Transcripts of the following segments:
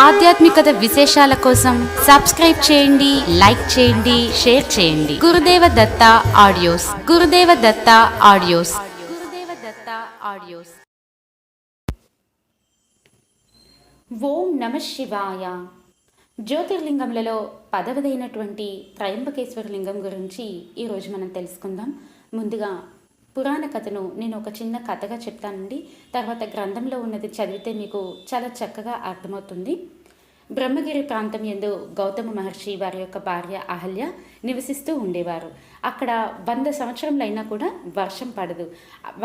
ఆధ్యాత్మికత విశేషాల కోసం సబ్స్క్రైబ్ చేయండి, లైక్ చేయండి, షేర్ చేయండి. గురుదేవ దత్త ఆడియోస్. గురుదేవ దత్త ఆడియోస్. గురుదేవ దత్త ఆడియోస్. ఓం నమ శివాయ. జ్యోతిర్లింగములలో 10వదైనటువంటి త్రయంబకేశ్వర లింగం గురించి ఈరోజు మనం తెలుసుకుందాం. ముందుగా పురాణ కథను నేను ఒక చిన్న కథగా చెప్తానండి. తర్వాత గ్రంథంలో ఉన్నది చదివితే మీకు చాలా చక్కగా అర్థమవుతుంది. బ్రహ్మగిరి ప్రాంతం యందు గౌతమ మహర్షి వారి యొక్క భార్య అహల్య నివసిస్తూ ఉండేవారు. అక్కడ 100 సంవత్సరములైనా కూడా వర్షం పడదు.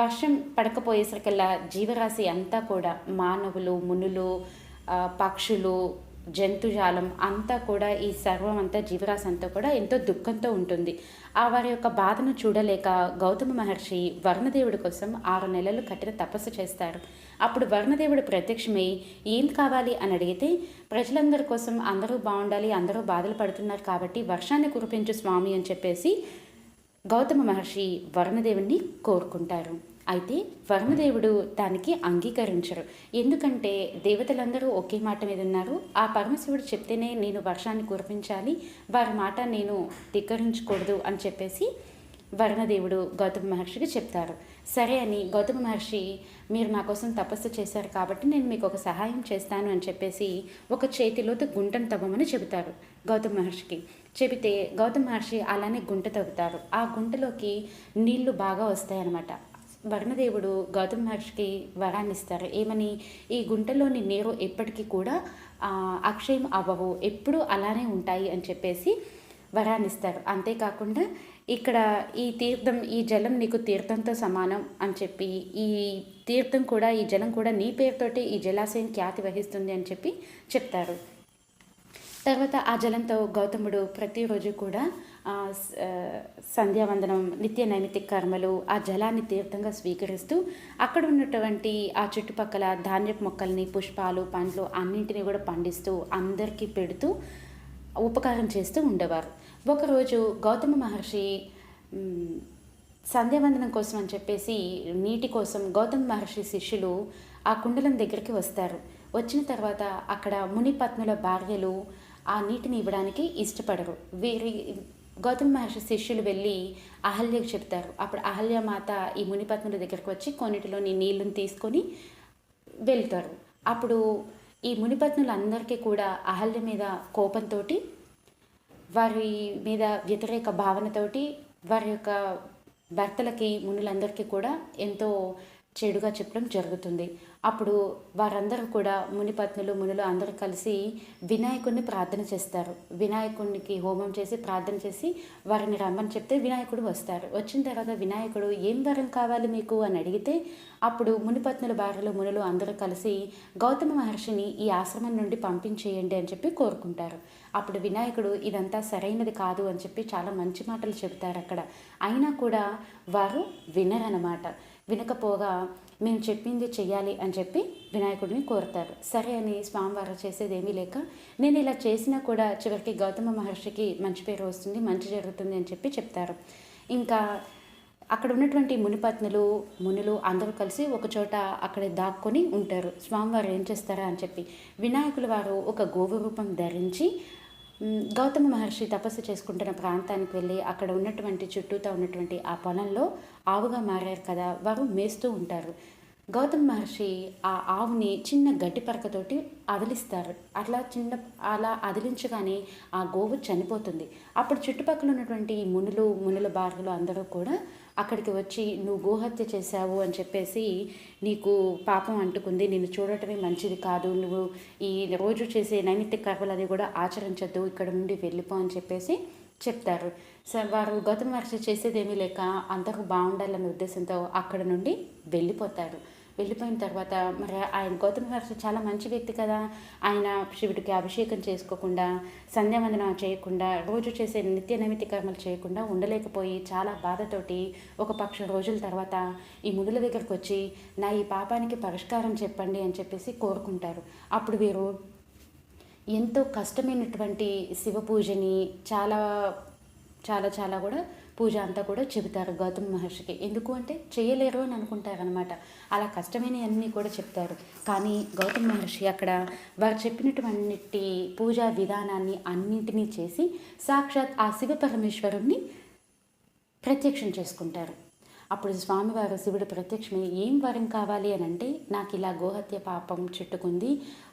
వర్షం పడకపోయేసరికల్లా జీవరాశి అంతా కూడా మానవులు, మునులు, పక్షులు, జంతుజాలం అంతా కూడా ఈ సర్వం అంతా జీవరాశి అంతా కూడా ఎంతో దుఃఖంతో ఉంటుంది. వారి యొక్క బాధను చూడలేక గౌతమ మహర్షి వరుణదేవుడి కోసం 6 నెలలు కఠిన తపస్సు చేస్తారు. అప్పుడు వరుణదేవుడు ప్రత్యక్షమై ఏం కావాలి అని అడిగితే, ప్రజలందరి కోసం అందరూ బాగుండాలి, అందరూ బాధలు పడుతున్నారు కాబట్టి వర్షాన్ని కురిపించు స్వామి అని చెప్పేసి గౌతమ మహర్షి వరుణదేవుడిని కోరుకుంటారు. అయితే వరుణదేవుడు దానికి అంగీకరించరు. ఎందుకంటే దేవతలందరూ ఒకే మాట మీద ఉన్నారు. ఆ పరమశివుడు చెప్తేనే నేను వర్షాన్ని కురిపించాలి, వారి మాట నేను ధిక్కరించకూడదు అని చెప్పేసి వరుణదేవుడు గౌతమ మహర్షికి చెప్తారు. సరే అని గౌతమ మహర్షి, మీరు నా కోసం తపస్సు చేశారు కాబట్టి నేను మీకు ఒక సహాయం చేస్తాను అని చెప్పేసి ఒక చేతిలోతు గుంటను తవ్వమని చెబుతారు గౌతమ మహర్షికి. చెబితే గౌతమ మహర్షి అలానే గుంట తవ్వుతారు. ఆ గుంటలోకి నీళ్లు బాగా వస్తాయన్నమాట. వరుణదేవుడు గౌతమ మహర్షికి వరాన్ని ఇస్తారు. ఏమని, ఈ గుంటలోని నీరు ఎప్పటికీ కూడా అక్షయం అవ్వవు, ఎప్పుడూ అలానే ఉంటాయి అని చెప్పేసి వరాన్ని ఇస్తారు. అంతేకాకుండా ఇక్కడ ఈ తీర్థం, ఈ జలం నీకు తీర్థంతో సమానం అని చెప్పి, ఈ తీర్థం కూడా, ఈ జలం కూడా నీ పేరుతోటి ఈ జలాశయం ఖ్యాతి వహిస్తుంది అని చెప్పి చెప్తారు. తర్వాత ఆ జలంతో గౌతముడు ప్రతిరోజు కూడా సంధ్యావందనం, నిత్య నైమిత్తిక కర్మలు, ఆ జలాన్ని తీర్థంగా స్వీకరిస్తూ అక్కడ ఉన్నటువంటి ఆ చుట్టుపక్కల ధాన్యపు మొక్కల్ని, పుష్పాలు, పండ్లు అన్నింటినీ కూడా పండిస్తూ అందరికీ పెడుతూ ఉపకారం చేస్తూ ఉండేవారు. ఒకరోజు గౌతమ మహర్షి సంధ్యావందనం కోసం అని చెప్పేసి నీటి కోసం గౌతమ మహర్షి శిష్యులు ఆ కుండలం దగ్గరికి వస్తారు. వచ్చిన తర్వాత అక్కడ మునిపత్నుల భార్యలు ఆ నీటిని ఇవ్వడానికి ఇష్టపడరు. గౌతమ మహర్షి శిష్యులు వెళ్ళి అహల్యకు చెప్తారు. అప్పుడు అహల్య మాత ఈ మునిపత్నుల దగ్గరికి వచ్చి కొన్నిటిలోని నీళ్ళని తీసుకొని వెళ్తారు. అప్పుడు ఈ మునిపత్నులందరికీ కూడా అహల్య మీద కోపంతో, వారి మీద వ్యతిరేక భావనతోటి, వారి యొక్క భర్తలకి, మునులందరికీ కూడా ఎంతో చెడుగా చెప్పడం జరుగుతుంది. అప్పుడు వారందరూ కూడా మునిపత్నులు, మునులు అందరూ కలిసి వినాయకుడిని ప్రార్థన చేస్తారు. వినాయకుడికి హోమం చేసి ప్రార్థన చేసి వారిని రమ్మని చెప్తే వినాయకుడు వస్తారు. వచ్చిన తర్వాత వినాయకుడు ఏం వరం కావాలి మీకు అని అడిగితే, అప్పుడు మునిపత్నుల భార్యలు, మునులు అందరూ కలిసి గౌతమ మహర్షిని ఈ ఆశ్రమం నుండి పంపించేయండి అని చెప్పి కోరుకుంటారు. అప్పుడు వినాయకుడు ఇదంతా సరైనది కాదు అని చెప్పి చాలా మంచి మాటలు చెబుతారు అక్కడ. అయినా కూడా వారు వినరన్నమాట. వినకపోగా మేము చెప్పింది చెయ్యాలి అని చెప్పి వినాయకుడిని కోరుతారు. సరే అని స్వామివారు చేసేది ఏమీ లేక, నేను ఇలా చేసినా కూడా చివరికి గౌతమ మహర్షికి మంచి పేరు వస్తుంది, మంచి జరుగుతుంది అని చెప్పి చెప్తారు. ఇంకా అక్కడ ఉన్నటువంటి మునిపత్నులు, మునులు అందరూ కలిసి ఒకచోట అక్కడే దాక్కొని ఉంటారు. స్వామివారు ఏం చేస్తారా అని చెప్పి వినాయకుల వారు ఒక గోవు రూపం ధరించి గౌతమ మహర్షి తపస్సు చేసుకుంటున్న ప్రాంతానికి వెళ్ళి అక్కడ ఉన్నటువంటి చుట్టూతో ఉన్నటువంటి ఆ పొలంలో ఆవుగా మారారు కదా, వారు మేస్తూ ఉంటారు. గౌతమ మహర్షి ఆ ఆవుని చిన్న గడ్డి పరకతోటి అదిలిస్తారు. అలా అదిలించగానే ఆ గోవు చనిపోతుంది. అప్పుడు చుట్టుపక్కల ఉన్నటువంటి మునుల భార్యలు అందరూ కూడా అక్కడికి వచ్చి, నువ్వు గోహత్య చేశావు అని చెప్పేసి నీకు పాపం అంటుకుంది, నిన్ను చూడటమే మంచిది కాదు, నువ్వు ఈ రోజు చేసే నైమిత్తిక కర్మలు అది కూడా ఆచరించద్దు, ఇక్కడ నుండి వెళ్ళిపో అని చెప్పేసి చెప్తారు. వారు గౌతమ మహర్షి చేసేది ఏమీ లేక అందరూ బాగుండాలనే ఉద్దేశంతో అక్కడ నుండి వెళ్ళిపోతారు. వెళ్ళిపోయిన తర్వాత మరి ఆయన గౌతమ మహర్షి చాలా మంచి వ్యక్తి కదా, ఆయన శివుడికి అభిషేకం చేసుకోకుండా, సంధ్యావందనం చేయకుండా, రోజు చేసే నిత్య నైమిత్తిక కర్మలు చేయకుండా ఉండలేకపోయి చాలా బాధతోటి ఒక పక్షం రోజుల తర్వాత ఈ మునుల దగ్గరికి వచ్చి, నా ఈ పాపానికి పరిష్కారం చెప్పండి అని చెప్పేసి కోరుకుంటారు. అప్పుడు వీరు ఎంతో కష్టమైనటువంటి శివ పూజని చాలా చాలా చాలా కూడా పూజ అంతా కూడా చెబుతారు గౌతమ మహర్షికి. ఎందుకు అంటే చేయలేరు అని అనుకుంటారనమాట. అలా కష్టమైనవన్నీ కూడా చెప్తారు. కానీ గౌతమ మహర్షి అక్కడ వారు చెప్పినటువంటి పూజా విధానాన్ని అన్నింటినీ చేసి సాక్షాత్ ఆ శివ పరమేశ్వరుణ్ణి ప్రత్యక్షం చేసుకుంటారు. అప్పుడు స్వామివారు శివుడు ప్రత్యక్షమై ఏం వరం కావాలి అని అంటే, నాకు ఇలా గోహత్య పాపం చుట్టుకుంది,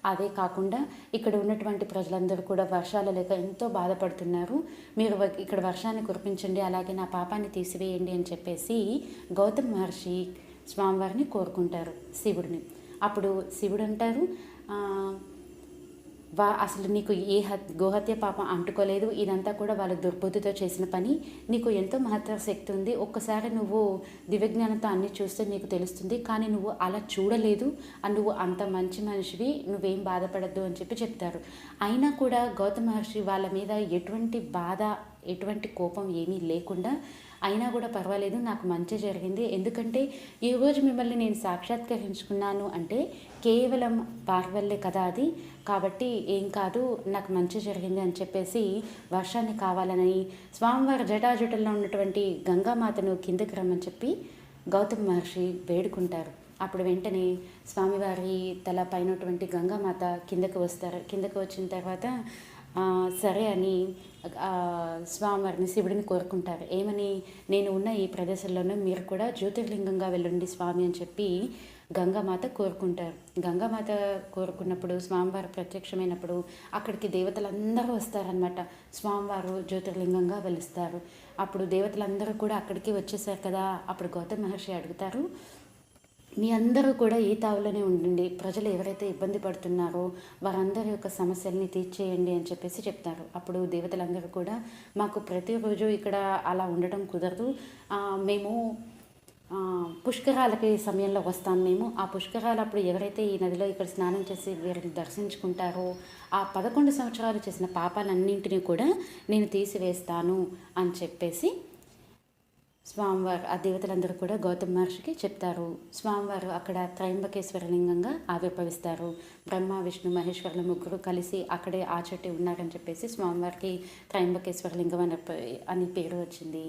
అదే కాకుండా ఇక్కడ ఉన్నటువంటి ప్రజలందరూ కూడా వర్షాలు లేక ఎంతో బాధపడుతున్నారు, మీరు ఇక్కడ వర్షాన్ని కురిపించండి, అలాగే నా పాపాన్ని తీసివేయండి అని చెప్పేసి గౌతమ మహర్షి స్వామివారిని కోరుకుంటారు శివుడిని. అప్పుడు శివుడు అంటారు, అసలు నీకు ఏ గోహత్య పాపం అంటుకోలేదు, ఇదంతా కూడా వాళ్ళ దుర్బుద్ధితో చేసిన పని, నీకు ఎంతో మహత్తర శక్తి ఉంది, ఒక్కసారి నువ్వు దివ్యజ్ఞానంతో అన్ని చూస్తే నీకు తెలుస్తుంది, కానీ నువ్వు అలా చూడలేదు, నువ్వు అంత మంచి మనిషివి, నువ్వేం బాధపడద్దు అని చెప్తారు. అయినా కూడా గౌతమ మహర్షి వాళ్ళ మీద ఎటువంటి బాధ ఎటువంటి కోపం ఏమీ లేకుండా, అయినా కూడా పర్వాలేదు, నాకు మంచి జరిగింది, ఎందుకంటే ఈరోజు మిమ్మల్ని నేను సాక్షాత్కరించుకున్నాను అంటే కేవలం వారి వల్లే కదా అది, కాబట్టి ఏం కాదు, నాకు మంచి జరిగింది అని చెప్పేసి వర్షాన్ని కావాలని స్వామివారి జటాజుటల్లో ఉన్నటువంటి గంగామాతను కిందకి రమ్మని చెప్పి గౌతమ మహర్షి వేడుకుంటారు. అప్పుడు వెంటనే స్వామివారి తల పైనటువంటి గంగామాత కిందకి వస్తారు. కిందకి వచ్చిన తర్వాత సరే అని స్వామివారిని శివుడిని కోరుకుంటారు. ఏమని, నేను ఉన్న ఈ ప్రదేశంలోనే మీరు కూడా జ్యోతిర్లింగంగా వెళ్ళండి స్వామి అని చెప్పి గంగామాత కోరుకుంటారు. గంగామాత కోరుకున్నప్పుడు స్వామివారు ప్రత్యక్షమైనప్పుడు అక్కడికి దేవతలందరూ వస్తారనమాట. స్వామివారు జ్యోతిర్లింగంగా వెలుస్తారు. అప్పుడు దేవతలందరూ కూడా అక్కడికి వచ్చేసారు కదా. అప్పుడు గౌతమ మహర్షి అడుగుతారు, మీ అందరూ కూడా ఈ తావులోనే ఉండండి, ప్రజలు ఎవరైతే ఇబ్బంది పడుతున్నారో వారందరి యొక్క సమస్యల్ని తీర్చేయండి అని చెప్పేసి చెప్తారు. అప్పుడు దేవతలందరూ కూడా, మాకు ప్రతిరోజు ఇక్కడ అలా ఉండటం కుదరదు, మేము పుష్కరాలకి సమయంలో వస్తాం, మేము ఆ పుష్కరాలప్పుడు ఎవరైతే ఈ నదిలో ఇక్కడ స్నానం చేసి వీరిని దర్శించుకుంటారో ఆ 11 సంవత్సరాలు చేసిన పాపాలన్నింటినీ కూడా నేను తీసివేస్తాను అని చెప్పేసి స్వామివారు ఆ దేవతలందరూ కూడా గౌతమ మహర్షికి చెప్తారు. స్వామివారు అక్కడ త్రయంబకేశ్వర లింగంగా ఆవిర్భవిస్తారు. బ్రహ్మ విష్ణు మహేశ్వరుల ముగ్గురు కలిసి అక్కడే ఆ చెట్టు ఉన్నారని చెప్పేసి స్వామివారికి త్రయంబకేశ్వర లింగం అని పేరు వచ్చింది.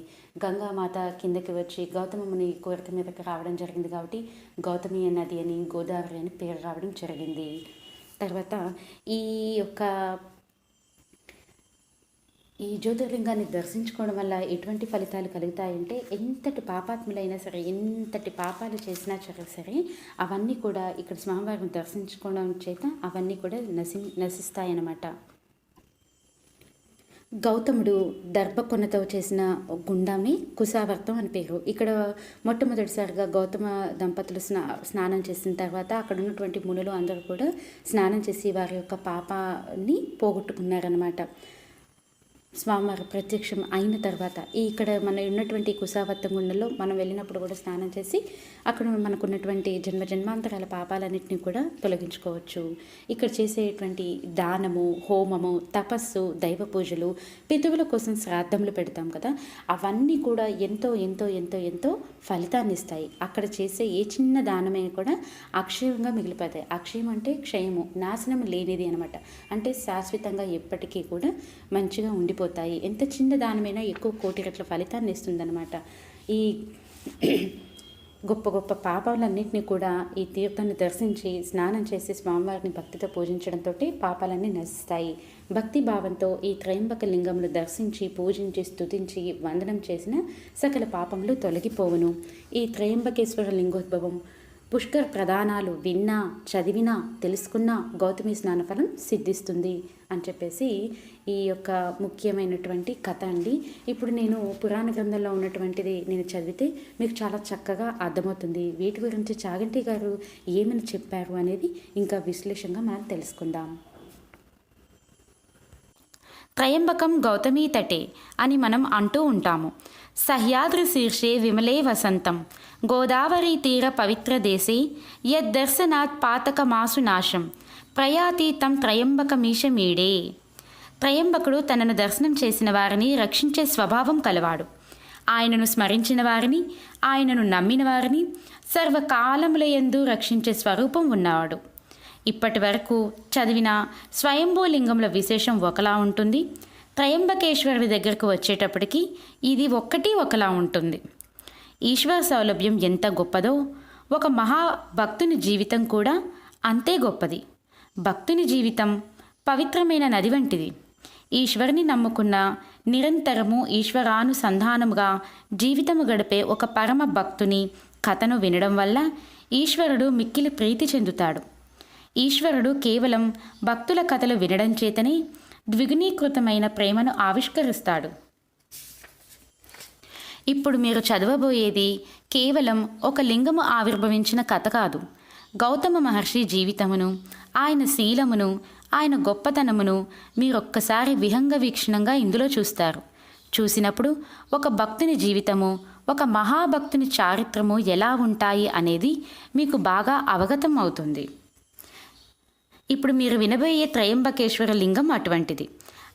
గంగామాత కిందకి వచ్చి గౌతమ ముని కోరిక మీదకి రావడం జరిగింది కాబట్టి గౌతమి నది అని, గోదావరి అని పేరు రావడం జరిగింది. తర్వాత ఈ జ్యోతిర్లింగాన్ని దర్శించుకోవడం వల్ల ఎటువంటి ఫలితాలు కలుగుతాయంటే, ఎంతటి పాపాత్ములైనా సరే, ఎంతటి పాపాలు చేసినా సరే అవన్నీ కూడా ఇక్కడ స్వామివారిని దర్శించుకోవడం చేత అవన్నీ కూడా నశిస్తాయన్నమాట. గౌతముడు దర్భకొనతో చేసిన గుండాన్ని కుశావర్తం అని పేరు. ఇక్కడ మొట్టమొదటిసారిగా గౌతమ దంపతులు స్నానం చేసిన తర్వాత అక్కడ ఉన్నటువంటి మునులు అందరూ కూడా స్నానం చేసి వారి యొక్క పాపాన్ని పోగొట్టుకున్నారనమాట. స్వామివారి ప్రత్యక్షం అయిన తర్వాత ఇక్కడ మన ఉన్నటువంటి కుశావర్తం గుండంలో మనం వెళ్ళినప్పుడు కూడా స్నానం చేసి అక్కడ మనకున్నటువంటి జన్మాంతరాల పాపాలన్నింటినీ కూడా తొలగించుకోవచ్చు. ఇక్కడ చేసేటువంటి దానము, హోమము, తపస్సు, దైవ పూజలు, పితృవుల కోసం శ్రాద్ధములు పెడతాం కదా, అవన్నీ కూడా ఎంతో ఎంతో ఎంతో ఎంతో ఫలితాన్ని ఇస్తాయి. అక్కడ చేసే ఏ చిన్న దానమే కూడా అక్షయంగా మిగిలిపోతాయి. అక్షయం అంటే క్షయము, నాశనం లేనిది అనమాట. అంటే శాశ్వతంగా ఎప్పటికీ కూడా మంచిగా ఉండిపోతాయి. ఎంత చిన్న దానమైనా ఎక్కువ కోటి రెట్ల ఫలితాన్ని ఇస్తుందన్నమాట. ఈ గొప్ప గొప్ప పాపాలన్నింటినీ కూడా ఈ తీర్థాన్ని దర్శించి స్నానం చేసి స్వామివారిని భక్తితో పూజించడంతో పాపాలన్నీ నశిస్తాయి. భక్తి భావంతో ఈ త్రయంబక లింగములు దర్శించి పూజించి స్తుతించి వందనం చేసిన సకల పాపములు తొలగిపోవును. ఈ త్రయంబకేశ్వర లింగోద్భవం పుష్కర ప్రధానాలు విన్నా, చదివినా, తెలుసుకున్నా గౌతమి స్నానఫలం సిద్ధిస్తుంది అని చెప్పేసి ఈ యొక్క ముఖ్యమైనటువంటి కథ అండి. ఇప్పుడు నేను పురాణ గ్రంథంలో ఉన్నటువంటిది నేను చదివితే మీకు చాలా చక్కగా అర్థమవుతుంది. వీటి గురించి చాగంటి గారు ఏమని చెప్పారు అనేది ఇంకా విశ్లేషణగా మనం తెలుసుకుందాం. త్రయంబకం గౌతమీ తటే అని మనం అంటూ ఉంటాము. సహ్యాద్రి శీర్షే విమలే వసంతం గోదావరి తీర పవిత్ర దేశే యద్దర్శనాత్ పాతకమాసు నాశం ప్రయాతీతం త్రయంబకమీశమీడే. త్రయంబకుడు తనను దర్శనం చేసిన వారిని రక్షించే స్వభావం కలవాడు. ఆయనను స్మరించిన వారిని, ఆయనను నమ్మిన వారిని సర్వకాలములయందు రక్షించే స్వరూపం ఉన్నవాడు. ఇప్పటి వరకు చదివిన స్వయంభూలింగముల విశేషం ఒకలా ఉంటుంది. త్రయంబకేశ్వరుడి దగ్గరకు వచ్చేటప్పటికి ఇది ఒక్కటి ఒకలా ఉంటుంది. ఈశ్వర సౌలభ్యం ఎంత గొప్పదో ఒక మహాభక్తుని జీవితం కూడా అంతే గొప్పది. భక్తుని జీవితం పవిత్రమైన నది వంటిది. ఈశ్వరుని నమ్ముకున్న నిరంతరము ఈశ్వరానుసంధానముగా జీవితము గడిపే ఒక పరమ భక్తుని కథను వినడం వల్ల ఈశ్వరుడు మిక్కిలి ప్రీతి చెందుతాడు. ఈశ్వరుడు కేవలం భక్తుల కథలు వినడం చేతనే ద్విగుణీకృతమైన ప్రేమను ఆవిష్కరిస్తాడు. ఇప్పుడు మీరు చదవబోయేది కేవలం ఒక లింగము ఆవిర్భవించిన కథ కాదు. గౌతమ మహర్షి జీవితమును, ఆయన శీలమును, ఆయన గొప్పతనమును మీరొక్కసారి విహంగ వీక్షణంగా ఇందులో చూస్తారు. చూసినప్పుడు ఒక భక్తుని జీవితము, ఒక మహాభక్తుని చారిత్రము ఎలా ఉంటాయి అనేది మీకు బాగా అవగతం అవుతుంది. ఇప్పుడు మీరు వినబోయే త్రయంబకేశ్వర లింగం అటువంటిది.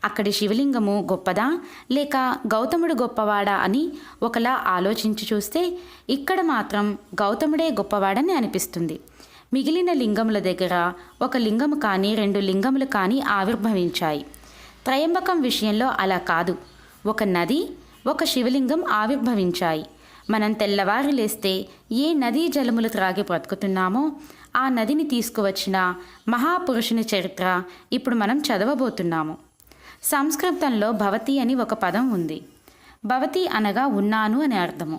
అక్కడి శివలింగము గొప్పదా లేక గౌతముడు గొప్పవాడా అని ఒకలా ఆలోచించి చూస్తే ఇక్కడ మాత్రం గౌతముడే గొప్పవాడని అనిపిస్తుంది. మిగిలిన లింగముల దగ్గర ఒక లింగము కానీ 2 లింగములు కానీ ఆవిర్భవించాయి. త్రయంబకం విషయంలో అలా కాదు. ఒక నది, ఒక శివలింగం ఆవిర్భవించాయి. మనం తెల్లవారు లేస్తే ఏ నదీ జలములు త్రాగి బ్రతుకుతున్నామో ఆ నదిని తీసుకువచ్చిన మహాపురుషుని చరిత్ర ఇప్పుడు మనం చదవబోతున్నాము. సంస్కృతంలో భవతి అని ఒక పదం ఉంది. భవతి అనగా ఉన్నాను అని అర్థము.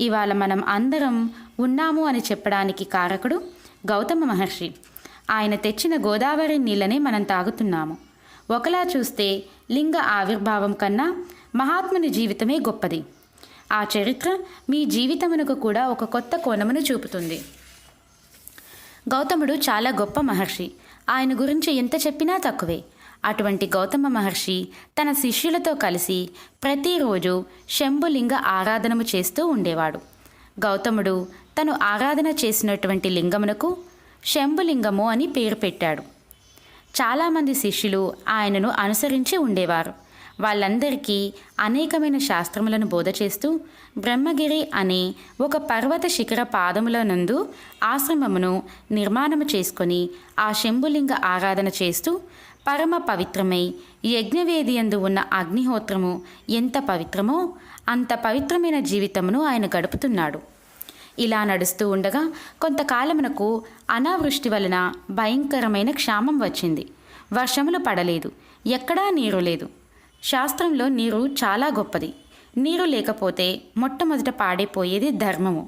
ఇవాళ మనం అందరం ఉన్నాము అని చెప్పడానికి కారకుడు గౌతమ మహర్షి. ఆయన తెచ్చిన గోదావరి నీళ్ళనే మనం తాగుతున్నాము. ఒకలా చూస్తే లింగ ఆవిర్భావం కన్నా మహాత్ముని జీవితమే గొప్పది. ఆ చరిత్ర మీ జీవితమునకు కూడా ఒక కొత్త కోణమును చూపుతుంది. గౌతముడు చాలా గొప్ప మహర్షి. ఆయన గురించి ఎంత చెప్పినా తక్కువే. అటువంటి గౌతమ మహర్షి తన శిష్యులతో కలిసి ప్రతిరోజు శంభులింగ ఆరాధనము చేస్తూ ఉండేవాడు. గౌతముడు తను ఆరాధన చేసినటువంటి లింగమునకు శంభులింగము అని పేరు పెట్టాడు. చాలామంది శిష్యులు ఆయనను అనుసరించి ఉండేవారు. వాళ్ళందరికీ అనేకమైన శాస్త్రములను బోధ చేస్తూ బ్రహ్మగిరి అనే ఒక పర్వత శిఖర పాదముల నందు ఆశ్రమమును నిర్మాణము చేసుకొని ఆ శంభులింగ ఆరాధన చేస్తూ పరమ పవిత్రమై యజ్ఞవేదియందు ఉన్న అగ్నిహోత్రము ఎంత పవిత్రమో అంత పవిత్రమైన జీవితమును ఆయన గడుపుతున్నాడు. ఇలా నడుస్తూ ఉండగా కొంతకాలమునకు అనావృష్టి వలన భయంకరమైన క్షామం వచ్చింది. వర్షములు పడలేదు. ఎక్కడా నీరు లేదు. శాస్త్రంలో నీరు చాలా గొప్పది. నీరు లేకపోతే మొట్టమొదట పాడైపోయేది ధర్మము.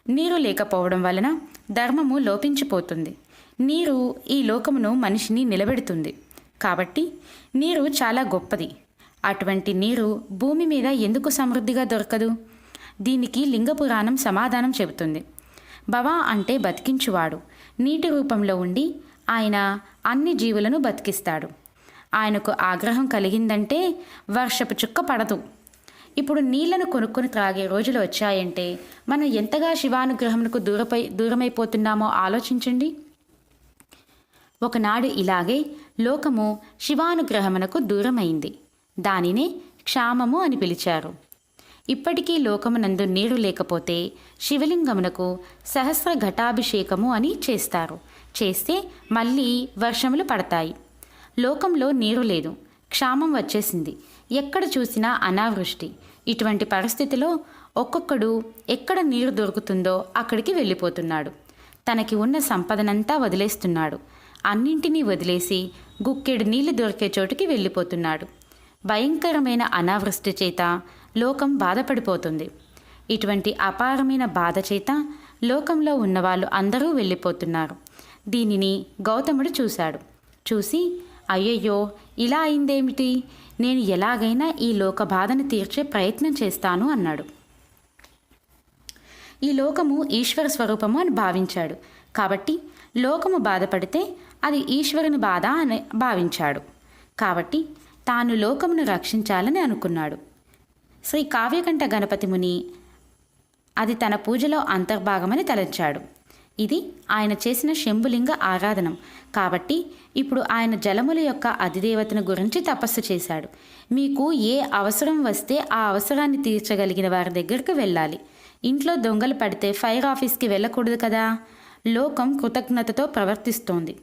నీరు లేకపోవడం వలన ధర్మము లోపించిపోతుంది. నీరు ఈ లోకమును మనిషిని నిలబెడుతుంది. కాబట్టి నీరు చాలా గొప్పది. అటువంటి నీరు భూమి మీద ఎందుకు సమృద్ధిగా దొరకదు? దీనికి లింగ పురాణం సమాధానం చెబుతుంది. భవ అంటే బతికించువాడు. నీటి రూపంలో ఉండి ఆయన అన్ని జీవులను బతికిస్తాడు. ఆయనకు ఆగ్రహం కలిగిందంటే వర్షపు చుక్క పడదు. ఇప్పుడు నీళ్లను కొనుక్కొని త్రాగే రోజులు వచ్చాయంటే మనం ఎంతగా శివానుగ్రహమునకు దూరమైపోతున్నామో ఆలోచించండి. ఒకనాడు ఇలాగే లోకము శివానుగ్రహమునకు దూరమైంది. దానినే క్షామము అని పిలిచారు. ఇప్పటికీ లోకమునందు నీరు లేకపోతే శివలింగమునకు సహస్ర ఘటాభిషేకము అని చేస్తారు. చేస్తే మళ్ళీ వర్షములు పడతాయి. లోకంలో నీరు లేదు. క్షామం వచ్చేసింది. ఎక్కడ చూసినా అనావృష్టి. ఇటువంటి పరిస్థితిలో ఒక్కొక్కడు ఎక్కడ నీరు దొరుకుతుందో అక్కడికి వెళ్ళిపోతున్నాడు. తనకి ఉన్న సంపదనంతా వదిలేస్తున్నాడు. అన్నింటినీ వదిలేసి గుక్కెడు నీళ్లు దొరికే చోటుకి వెళ్ళిపోతున్నాడు. భయంకరమైన అనావృష్టి చేత లోకం బాధపడిపోతుంది. ఇటువంటి అపారమైన బాధ చేత లోకంలో ఉన్నవాళ్ళు అందరూ వెళ్ళిపోతున్నారు. దీనిని గౌతముడు చూశాడు. చూసి అయ్యయ్యో ఇలా అయిందేమిటి, నేను ఎలాగైనా ఈ లోక బాధను తీర్చే ప్రయత్నం చేస్తాను అన్నాడు. ఈ లోకము ఈశ్వర స్వరూపము అని భావించాడు. కాబట్టి లోకము బాధపడితే అది ఈశ్వరుని బాధ అని భావించాడు. కాబట్టి తాను లోకమును రక్షించాలని అనుకున్నాడు. శ్రీ కావ్యకంఠ గణపతి ముని అది తన పూజలో అంతర్భాగమని తలంచాడు. ఇది ఆయన చేసిన శంభులింగ ఆరాధనం. కాబట్టి ఇప్పుడు ఆయన జలముల యొక్క అధిదేవతను గురించి తపస్సు చేశాడు. మీకు ఏ అవసరం వస్తే ఆ అవసరాన్ని తీర్చగలిగిన వారి దగ్గరికి వెళ్ళాలి. ఇంట్లో దొంగలు పడితే ఫైర్ ఆఫీస్కి వెళ్ళకూడదు కదా. లోకం కృతజ్ఞతతో ప్రవర్తిస్తోంది.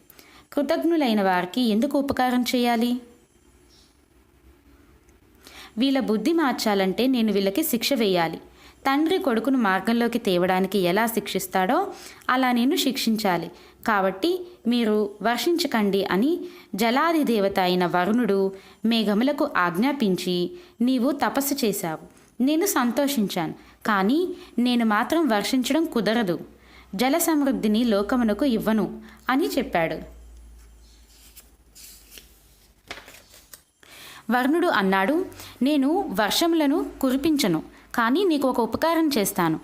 కృతజ్ఞులైన వారికి ఎందుకు ఉపకారం చేయాలి? వీళ్ళ బుద్ధి మార్చాలంటే నేను వీళ్ళకి శిక్ష వేయాలి. తండ్రి కొడుకును మార్గంలోకి తేవడానికి ఎలా శిక్షిస్తాడో అలా నేను శిక్షించాలి. కాబట్టి మీరు వర్షించకండి అని జలాది దేవత అయిన వరుణుడు మేఘములకు ఆజ్ఞాపించి, నీవు తపస్సు చేశావు, నేను సంతోషించాను. కానీ నేను మాత్రం వర్షించడం కుదరదు, జల సమృద్ధిని లోకమునకు ఇవ్వను అని చెప్పాడు. వరుణుడు అన్నాడు, నేను వర్షములను కురిపించను, కానీ నీకు ఒక ఉపకారం చేస్తాను.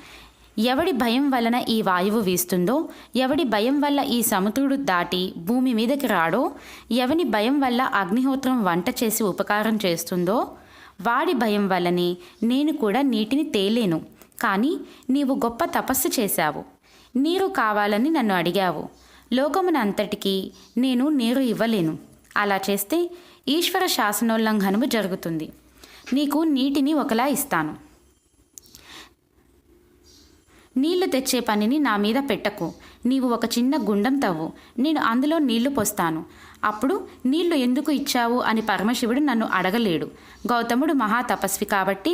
ఎవడి భయం వలన ఈ వాయువు వీస్తుందో, ఎవడి భయం వల్ల ఈ సముద్రుడు దాటి భూమి మీదకి రాడో, ఎవని భయం వల్ల అగ్నిహోత్రం వంట చేసి ఉపకారం చేస్తుందో, వాడి భయం వల్లనే నేను కూడా నీటిని తేలేను. కానీ నీవు గొప్ప తపస్సు చేశావు, నీరు కావాలని నన్ను అడిగావు. లోకమునంతటికీ నేను నీరు ఇవ్వలేను. అలా చేస్తే ఈశ్వర శాసనోల్లంఘనము జరుగుతుంది. నీకు నీటిని ఒకలా ఇస్తాను. నీళ్లు తెచ్చే పనిని నా మీద పెట్టకు. నీవు ఒక చిన్న గుండం తవ్వు, నేను అందులో నీళ్లు పోస్తాను. అప్పుడు నీళ్లు ఎందుకు ఇచ్చావు అని పరమశివుడు నన్ను అడగలేడు. గౌతముడు మహాతపస్వి కాబట్టి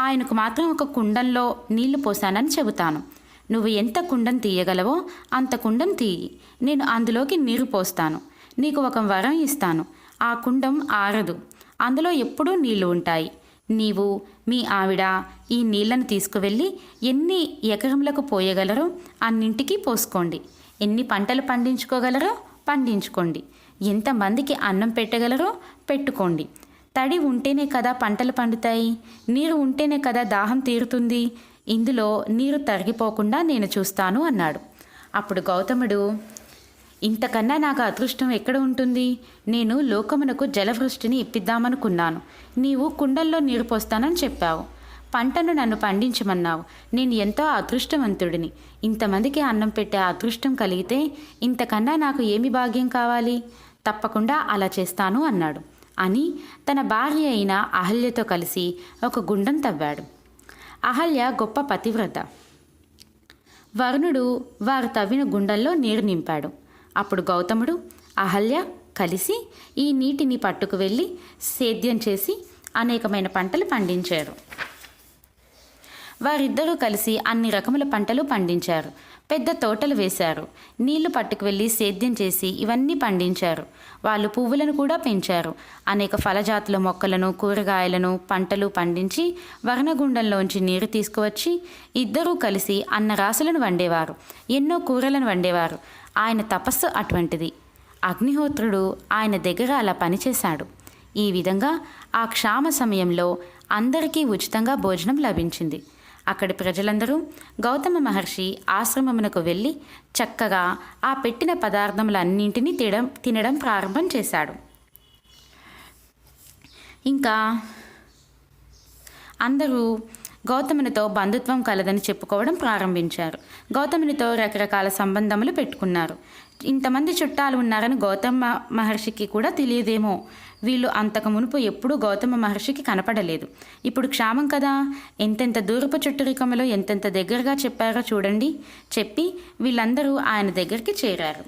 ఆయనకు మాత్రం ఒక కుండంలో నీళ్లు పోసానని చెబుతాను. నువ్వు ఎంత కుండం తీయగలవో అంత కుండం తీయి, నేను అందులోకి నీరు పోస్తాను. నీకు ఒక వరం ఇస్తాను, ఆ కుండం ఆరదు, అందులో ఎప్పుడూ నీళ్లు ఉంటాయి. నీవు మీ ఆవిడ ఈ నీళ్లను తీసుకువెళ్ళి ఎన్ని ఎకరములకు పోయగలరో అన్నింటికీ పోసుకోండి. ఎన్ని పంటలు పండించుకోగలరో పండించుకోండి. ఎంతమందికి అన్నం పెట్టగలరో పెట్టుకోండి. తడి ఉంటేనే కదా పంటలు పండుతాయి, నీరు ఉంటేనే కదా దాహం తీరుతుంది. ఇందులో నీరు తరిగిపోకుండా నేను చూస్తాను అన్నాడు. అప్పుడు గౌతముడు, ఇంతకన్నా నాకు అదృష్టం ఎక్కడ ఉంటుంది? నేను లోకమునకు జలవృష్టిని ఇప్పిద్దామనుకున్నాను, నీవు కుండల్లో నీరు పోస్తానని చెప్పావు. పంటను నన్ను పండించమన్నావు, నేను ఎంతో అదృష్టవంతుడిని. ఇంతమందికి అన్నం పెట్టే అదృష్టం కలిగితే ఇంతకన్నా నాకు ఏమి భాగ్యం కావాలి? తప్పకుండా అలా చేస్తాను అన్నాడు. అని తన భార్య అయిన అహల్యతో కలిసి ఒక గుండం తవ్వాడు. అహల్య గొప్ప పతివ్రత. వరుణుడు వారు తవ్విన గుండంలో నీరు నింపాడు. అప్పుడు గౌతముడు, అహల్య కలిసి ఈ నీటిని పట్టుకు వెళ్ళి సేద్యం చేసి అనేకమైన పంటలు పండించారు. వారిద్దరూ కలిసి అన్ని రకముల పంటలు పండించారు. పెద్ద తోటలు వేశారు. నీళ్లు పట్టుకు వెళ్ళి సేద్యం చేసి ఇవన్నీ పండించారు. వాళ్ళు పువ్వులను కూడా పెంచారు. అనేక ఫలజాతుల మొక్కలను, కూరగాయలను, పంటలు పండించి వర్ణగుండంలోంచి నీరు తీసుకువచ్చి ఇద్దరూ కలిసి అన్నరాసులను వండేవారు. ఎన్నో కూరలను వండేవారు. ఆయన తపస్సు అటువంటిది. అగ్నిహోత్రుడు ఆయన దగ్గర అలా పనిచేశాడు. ఈ విధంగా ఆ క్షామ సమయంలో అందరికీ ఉచితంగా భోజనం లభించింది. అక్కడి ప్రజలందరూ గౌతమ మహర్షి ఆశ్రమమునకు వెళ్ళి చక్కగా ఆ పెట్టిన పదార్థములన్నింటినీ తినడం ప్రారంభం చేశాడు. ఇంకా అందరూ గౌతమునితో బంధుత్వం కలదని చెప్పుకోవడం ప్రారంభించారు. గౌతమునితో రకరకాల సంబంధములు పెట్టుకున్నారు. ఇంతమంది చుట్టాలు ఉన్నారని గౌతమ మహర్షికి కూడా తెలియదేమో. వీళ్ళు అంతకు మునుపు ఎప్పుడూ గౌతమ మహర్షికి కనపడలేదు. ఇప్పుడు క్షామం కదా, ఎంతెంత దూరపు చుట్టరికములో ఎంతెంత దగ్గరగా చెప్పారో చూడండి. చెప్పి వీళ్ళందరూ ఆయన దగ్గరికి చేరారు.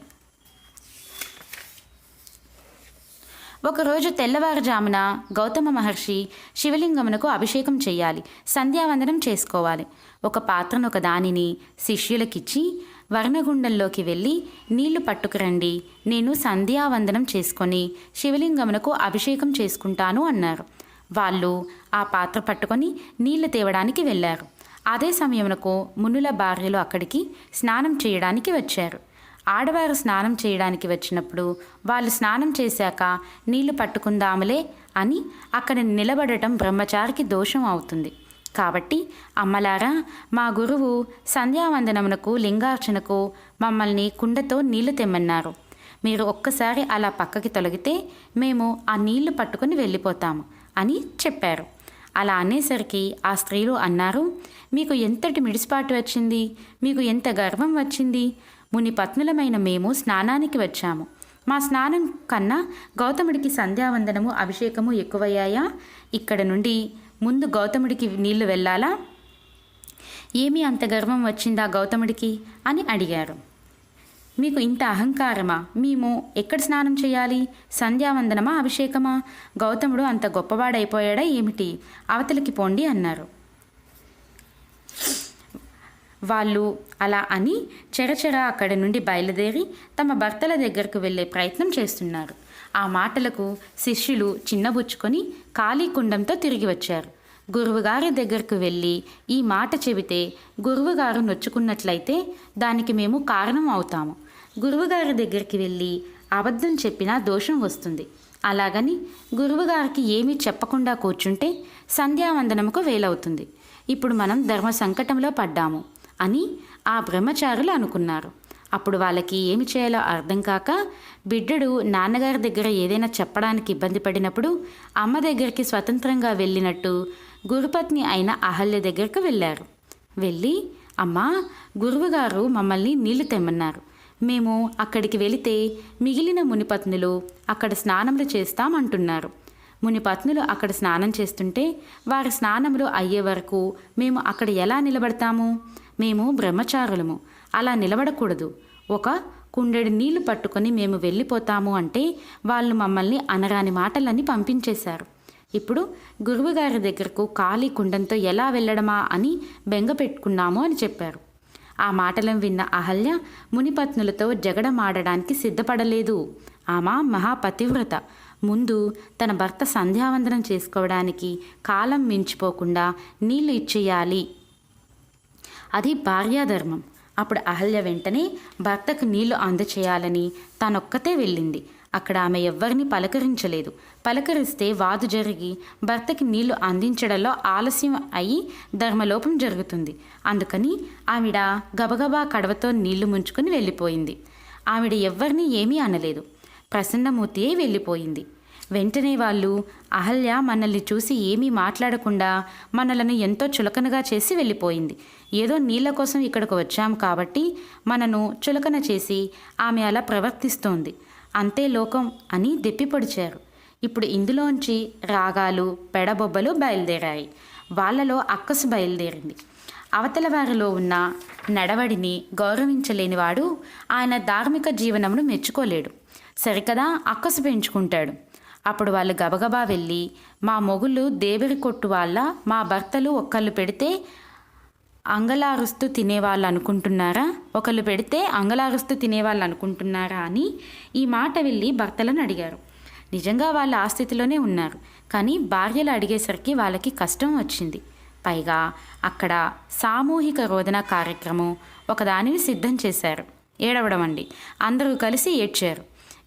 ఒకరోజు తెల్లవారుజామున గౌతమ మహర్షి శివలింగమునకు అభిషేకం చేయాలి, సంధ్యావందనం చేసుకోవాలి. ఒక పాత్రను ఒక దానిని శిష్యులకిచ్చి వర్ణగుండంలోకి వెళ్ళి నీళ్లు పట్టుకురండి, నేను సంధ్యావందనం చేసుకొని శివలింగమునకు అభిషేకం చేసుకుంటాను అన్నారు. వాళ్ళు ఆ పాత్ర పట్టుకొని నీళ్లు తేవడానికి వెళ్ళారు. అదే సమయమునకు మునుల భార్యలు అక్కడికి స్నానం చేయడానికి వచ్చారు. ఆడవారు స్నానం చేయడానికి వచ్చినప్పుడు వాళ్ళు స్నానం చేశాక నీళ్లు పట్టుకుందాములే అని అక్కడ నిలబడటం బ్రహ్మచారికి దోషం అవుతుంది. కాబట్టి అమ్మలారా, మా గురువు సంధ్యావందనమునకు లింగార్చనకు మమ్మల్ని కుండతో నీళ్లు తెమ్మన్నారు. మీరు ఒక్కసారి అలా పక్కకి తొలగితే మేము ఆ నీళ్లు పట్టుకుని వెళ్ళిపోతాము అని చెప్పారు. అలా అనేసరికి ఆ స్త్రీలు అన్నారు, మీకు ఎంతటి మిడిసిపాటు వచ్చింది, మీకు ఎంత గర్వం వచ్చింది. ముని పత్నులమైన మేము స్నానానికి వచ్చాము. మా స్నానం కన్నా గౌతముడికి సంధ్యావందనము అభిషేకము ఎక్కువయ్యాయా? ఇక్కడ నుండి ముందు గౌతముడికి నీళ్లు వెళ్ళాలా? ఏమీ అంత గర్వం వచ్చిందా గౌతముడికి అని అడిగారు. మీకు ఇంత అహంకారమా? మేము ఎక్కడ స్నానం చేయాలి? సంధ్యావందనమా, అభిషేకమా? గౌతముడు అంత గొప్పవాడైపోయాడా ఏమిటి? అవతలికి పోండి అన్నారు. వాళ్ళు అలా అని చెరచెర అక్కడి నుండి బయలుదేరి తమ భర్తల దగ్గరకు వెళ్ళే ప్రయత్నం చేస్తున్నారు. ఆ మాటలకు శిష్యులు చిన్నబుచ్చుకొని ఖాళీ కుండంతో తిరిగి వచ్చారు. గురువుగారి దగ్గరకు వెళ్ళి ఈ మాట చెబితే గురువుగారు నొచ్చుకున్నట్లయితే దానికి మేము కారణం అవుతాము. గురువుగారి దగ్గరికి వెళ్ళి అబద్ధం చెప్పినా దోషం వస్తుంది. అలాగని గురువుగారికి ఏమీ చెప్పకుండా కూర్చుంటే సంధ్యావందనముకు వేలవుతుంది. ఇప్పుడు మనం ధర్మ సంకటంలో పడ్డాము అని ఆ బ్రహ్మచారులు అనుకున్నారు. అప్పుడు వాళ్ళకి ఏమి చేయాలో అర్థం కాక బిడ్డడు నాన్నగారి దగ్గర ఏదైనా చెప్పడానికి ఇబ్బంది పడినప్పుడు అమ్మ దగ్గరికి స్వతంత్రంగా వెళ్ళినట్టు గురుపత్ని అయిన అహల్య దగ్గరకు వెళ్ళారు. వెళ్ళి, అమ్మా, గురువుగారు మమ్మల్ని నీళ్లు తెమ్మన్నారు. మేము అక్కడికి వెళితే మిగిలిన మునిపత్నులు అక్కడ స్నానములు చేస్తామంటున్నారు. మునిపత్నులు అక్కడ స్నానం చేస్తుంటే వారి స్నానములు అయ్యే వరకు మేము అక్కడ ఎలా నిలబడతాము? మేము బ్రహ్మచారులము, అలా నిలబడకూడదు. ఒక కుండెడు నీళ్లు పట్టుకొని మేము వెళ్ళిపోతాము అంటే వాళ్ళు మమ్మల్ని అనరాని మాటలన్నీ పంపించేశారు. ఇప్పుడు గురువుగారి దగ్గరకు ఖాళీ కుండంతో ఎలా వెళ్ళడమా అని బెంగ పెట్టుకున్నాము అని చెప్పారు. ఆ మాటలను విన్న అహల్య మునిపత్నులతో జగడమాడడానికి సిద్ధపడలేదు. ఆమె మహాపతివ్రత. ముందు తన భర్త సంధ్యావందనం చేసుకోవడానికి కాలం మించిపోకుండా నీళ్లు ఇచ్చేయాలి. అది భార్యాధర్మం. అప్పుడు అహల్య వెంటనే భర్తకు నీళ్లు అందచేయాలని తనొక్కతే వెళ్ళింది. అక్కడ ఆమె ఎవ్వరిని పలకరించలేదు. పలకరిస్తే వాదు జరిగి భర్తకి నీళ్లు అందించడంలో ఆలస్యం అయి ధర్మలోపం జరుగుతుంది. అందుకని ఆవిడ గబగబా కడవతో నీళ్లు ముంచుకొని వెళ్ళిపోయింది. ఆవిడ ఎవ్వరినీ ఏమీ అనలేదు. ప్రసన్నమూర్తియే వెళ్ళిపోయింది. వెంటనే వాళ్ళు, అహల్య మనల్ని చూసి ఏమీ మాట్లాడకుండా మనలను ఎంతో చులకనగా చేసి వెళ్ళిపోయింది. ఏదో నీళ్ల కోసం ఇక్కడికి వచ్చాం కాబట్టి మనను చులకన చేసి ఆమె అలా ప్రవర్తిస్తోంది, అంతే లోకం అని దెప్పిపొడిచారు. ఇప్పుడు ఇందులోంచి రాగాలు, పెడబొబ్బలు బయలుదేరాయి. వాళ్ళలో అక్కసు బయలుదేరింది. అవతల వారిలో ఉన్న నడవడిని గౌరవించలేనివాడు ఆయన ధార్మిక జీవనమును మెచ్చుకోలేడు. సరికదా అక్కసు పెంచుకుంటాడు. అప్పుడు వాళ్ళు గబగబా వెళ్ళి, మా మొగుళ్ళు దేవరి కొట్టు వాళ్ళ, మా భర్తలు ఒక్కళ్ళు పెడితే అంగలారుస్తూ తినేవాళ్ళు అనుకుంటున్నారా, ఒకళ్ళు పెడితే అంగలారుస్తూ తినేవాళ్ళు అనుకుంటున్నారా అని ఈ మాట వెళ్ళి భర్తలను అడిగారు. నిజంగా వాళ్ళు ఆ స్థితిలోనే ఉన్నారు. కానీ భార్యలు అడిగేసరికి వాళ్ళకి కష్టం వచ్చింది. పైగా అక్కడ సామూహిక రోదన కార్యక్రమం ఒకదానిని సిద్ధం చేశారు. ఏడవడం అండి. అందరూ కలిసి ఏడ్చారు.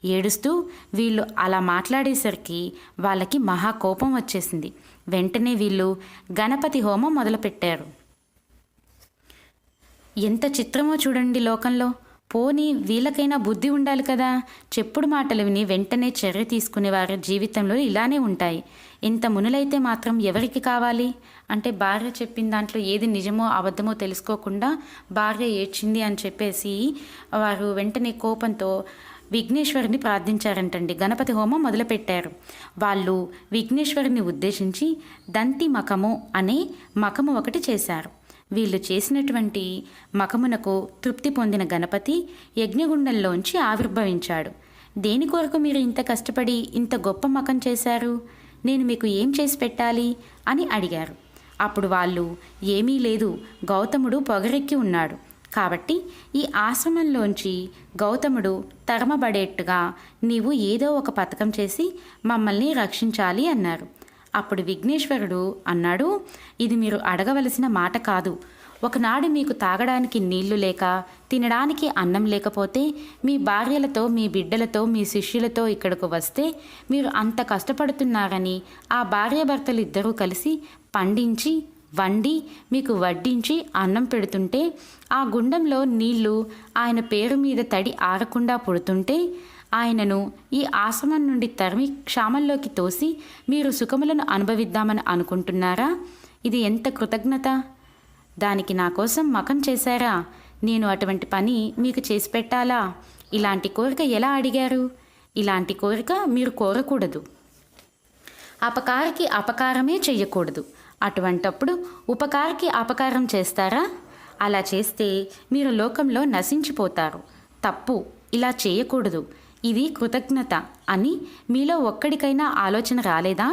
ఏడుస్తూ వీళ్ళు అలా మాట్లాడేసరికి వాళ్ళకి మహా కోపం వచ్చేసింది. వెంటనే వీళ్ళు గణపతి హోమం మొదలుపెట్టారు. ఎంత చిత్రమో చూడండి లోకంలో. పోనీ వీళ్ళకైనా బుద్ధి ఉండాలి కదా. చెప్పుడు మాటలు విని వెంటనే చర్య తీసుకునే వారి జీవితంలో ఇలానే ఉంటాయి. ఇంత మునులైతే మాత్రం ఎవరికి కావాలి? అంటే భార్య చెప్పిన దాంట్లో ఏది నిజమో అబద్ధమో తెలుసుకోకుండా భార్య ఏడ్చింది అని చెప్పేసి వారు వెంటనే కోపంతో విఘ్నేశ్వరుని ప్రార్థించారంటండి. గణపతి హోమం మొదలుపెట్టారు. వాళ్ళు విఘ్నేశ్వరుని ఉద్దేశించి దంతి మకము అనే మకము ఒకటి చేశారు. వీళ్ళు చేసినటువంటి మకమునకు తృప్తి పొందిన గణపతి యజ్ఞగుండంలోంచి ఆవిర్భవించాడు. దేని కొరకు మీరు ఇంత కష్టపడి ఇంత గొప్ప మకం చేశారు? నేను మీకు ఏం చేసి పెట్టాలి అని అడిగారు. అప్పుడు వాళ్ళు, ఏమీ లేదు, గౌతముడు పొగరెక్కి ఉన్నాడు కాబట్టి ఈ ఆశ్రమంలోంచి గౌతముడు తరమబడేట్టుగా నీవు ఏదో ఒక పథకం చేసి మమ్మల్ని రక్షించాలి అన్నారు. అప్పుడు విఘ్నేశ్వరుడు అన్నాడు, ఇది మీరు అడగవలసిన మాట కాదు. ఒకనాడు మీకు తాగడానికి నీళ్లు లేక, తినడానికి అన్నం లేకపోతే మీ భార్యలతో, మీ బిడ్డలతో, మీ శిష్యులతో ఇక్కడకు వస్తే మీరు అంత కష్టపడుతున్నారని ఆ భార్యాభర్తలు ఇద్దరూ కలిసి పండించి వండి మీకు వడ్డించి అన్నం పెడుతుంటే ఆ గుండంలో నీళ్లు ఆయన పేరు మీద తడి ఆరకుండా పుడుతుంటే ఆయనను ఈ ఆశ్రమం నుండి తరిమి క్షామంలోకి తోసి మీరు సుఖములను అనుభవిద్దామని అనుకుంటున్నారా? ఇది ఎంత కృతజ్ఞత! దానికి నా కోసం మకం చేశారా? నేను అటువంటి పని మీకు చేసి పెట్టాలా? ఇలాంటి కోరిక ఎలా అడిగారు? ఇలాంటి కోరిక మీరు కోరకూడదు. అపకారికి అపకారమే చెయ్యకూడదు. అటువంటప్పుడు ఉపకారికి అపకారం చేస్తారా? అలా చేస్తే మీరు లోకంలో నశించిపోతారు. తప్పు, ఇలా చేయకూడదు, ఇది కృతజ్ఞత అని మీలో ఒక్కడికైనా ఆలోచన రాలేదా?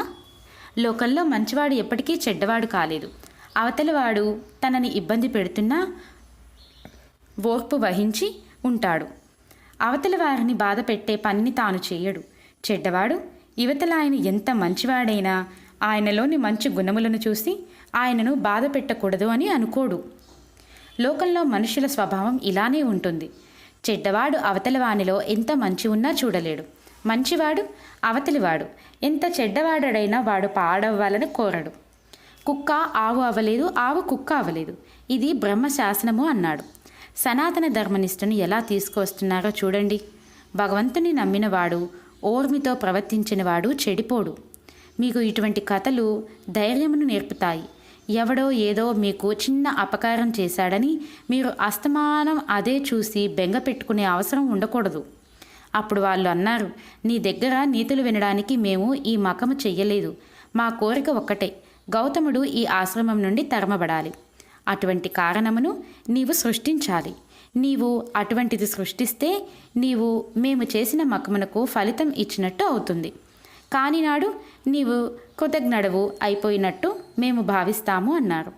లోకంలో మంచివాడు ఎప్పటికీ చెడ్డవాడు కాలేదు. అవతలివాడు తనని ఇబ్బంది పెడుతున్నా ఓర్పు వహించి ఉంటాడు. అవతలి వారిని బాధ పెట్టే పనిని తాను చేయడు. చెడ్డవాడు యువతల ఆయన ఎంత మంచివాడైనా ఆయనలోని మంచి గుణములను చూసి ఆయనను బాధ పెట్టకూడదు అని అనుకోడు. లోకంలో మనుషుల స్వభావం ఇలానే ఉంటుంది. చెడ్డవాడు అవతలి వానిలో ఎంత మంచి ఉన్నా చూడలేడు. మంచివాడు అవతలివాడు ఎంత చెడ్డవాడైనా వాడు పాడవ్వాలని కోరడు. కుక్క ఆవు అవ్వలేదు, ఆవు కుక్క అవ్వలేదు. ఇది బ్రహ్మశాసనము అన్నాడు. సనాతన ధర్మనిష్టను ఎలా తీసుకువస్తున్నారో చూడండి. భగవంతుని నమ్మినవాడు, ఓర్మితో ప్రవర్తించినవాడు చెడిపోడు. మీకు ఇటువంటి కథలు ధైర్యమును నేర్పుతాయి. ఎవడో ఏదో మీకు చిన్న అపకారం చేశాడని మీరు అస్తమానం అదే చూసి బెంగ పెట్టుకునే అవసరం ఉండకూడదు. అప్పుడు వాళ్ళు అన్నారు, నీ దగ్గర నీతులు వినడానికి మేము ఈ మకము చెయ్యలేదు. మా కోరిక ఒక్కటే, గౌతముడు ఈ ఆశ్రమం నుండి తరమబడాలి. అటువంటి కారణమును నీవు సృష్టించాలి. నీవు అటువంటిది సృష్టిస్తే నీవు మేము చేసిన మకమునకు ఫలితం ఇచ్చినట్టు అవుతుంది. కాని నాడు నీవు కృతజ్ఞుడవు అయిపోయినట్టు మేము భావిస్తాము అన్నారు.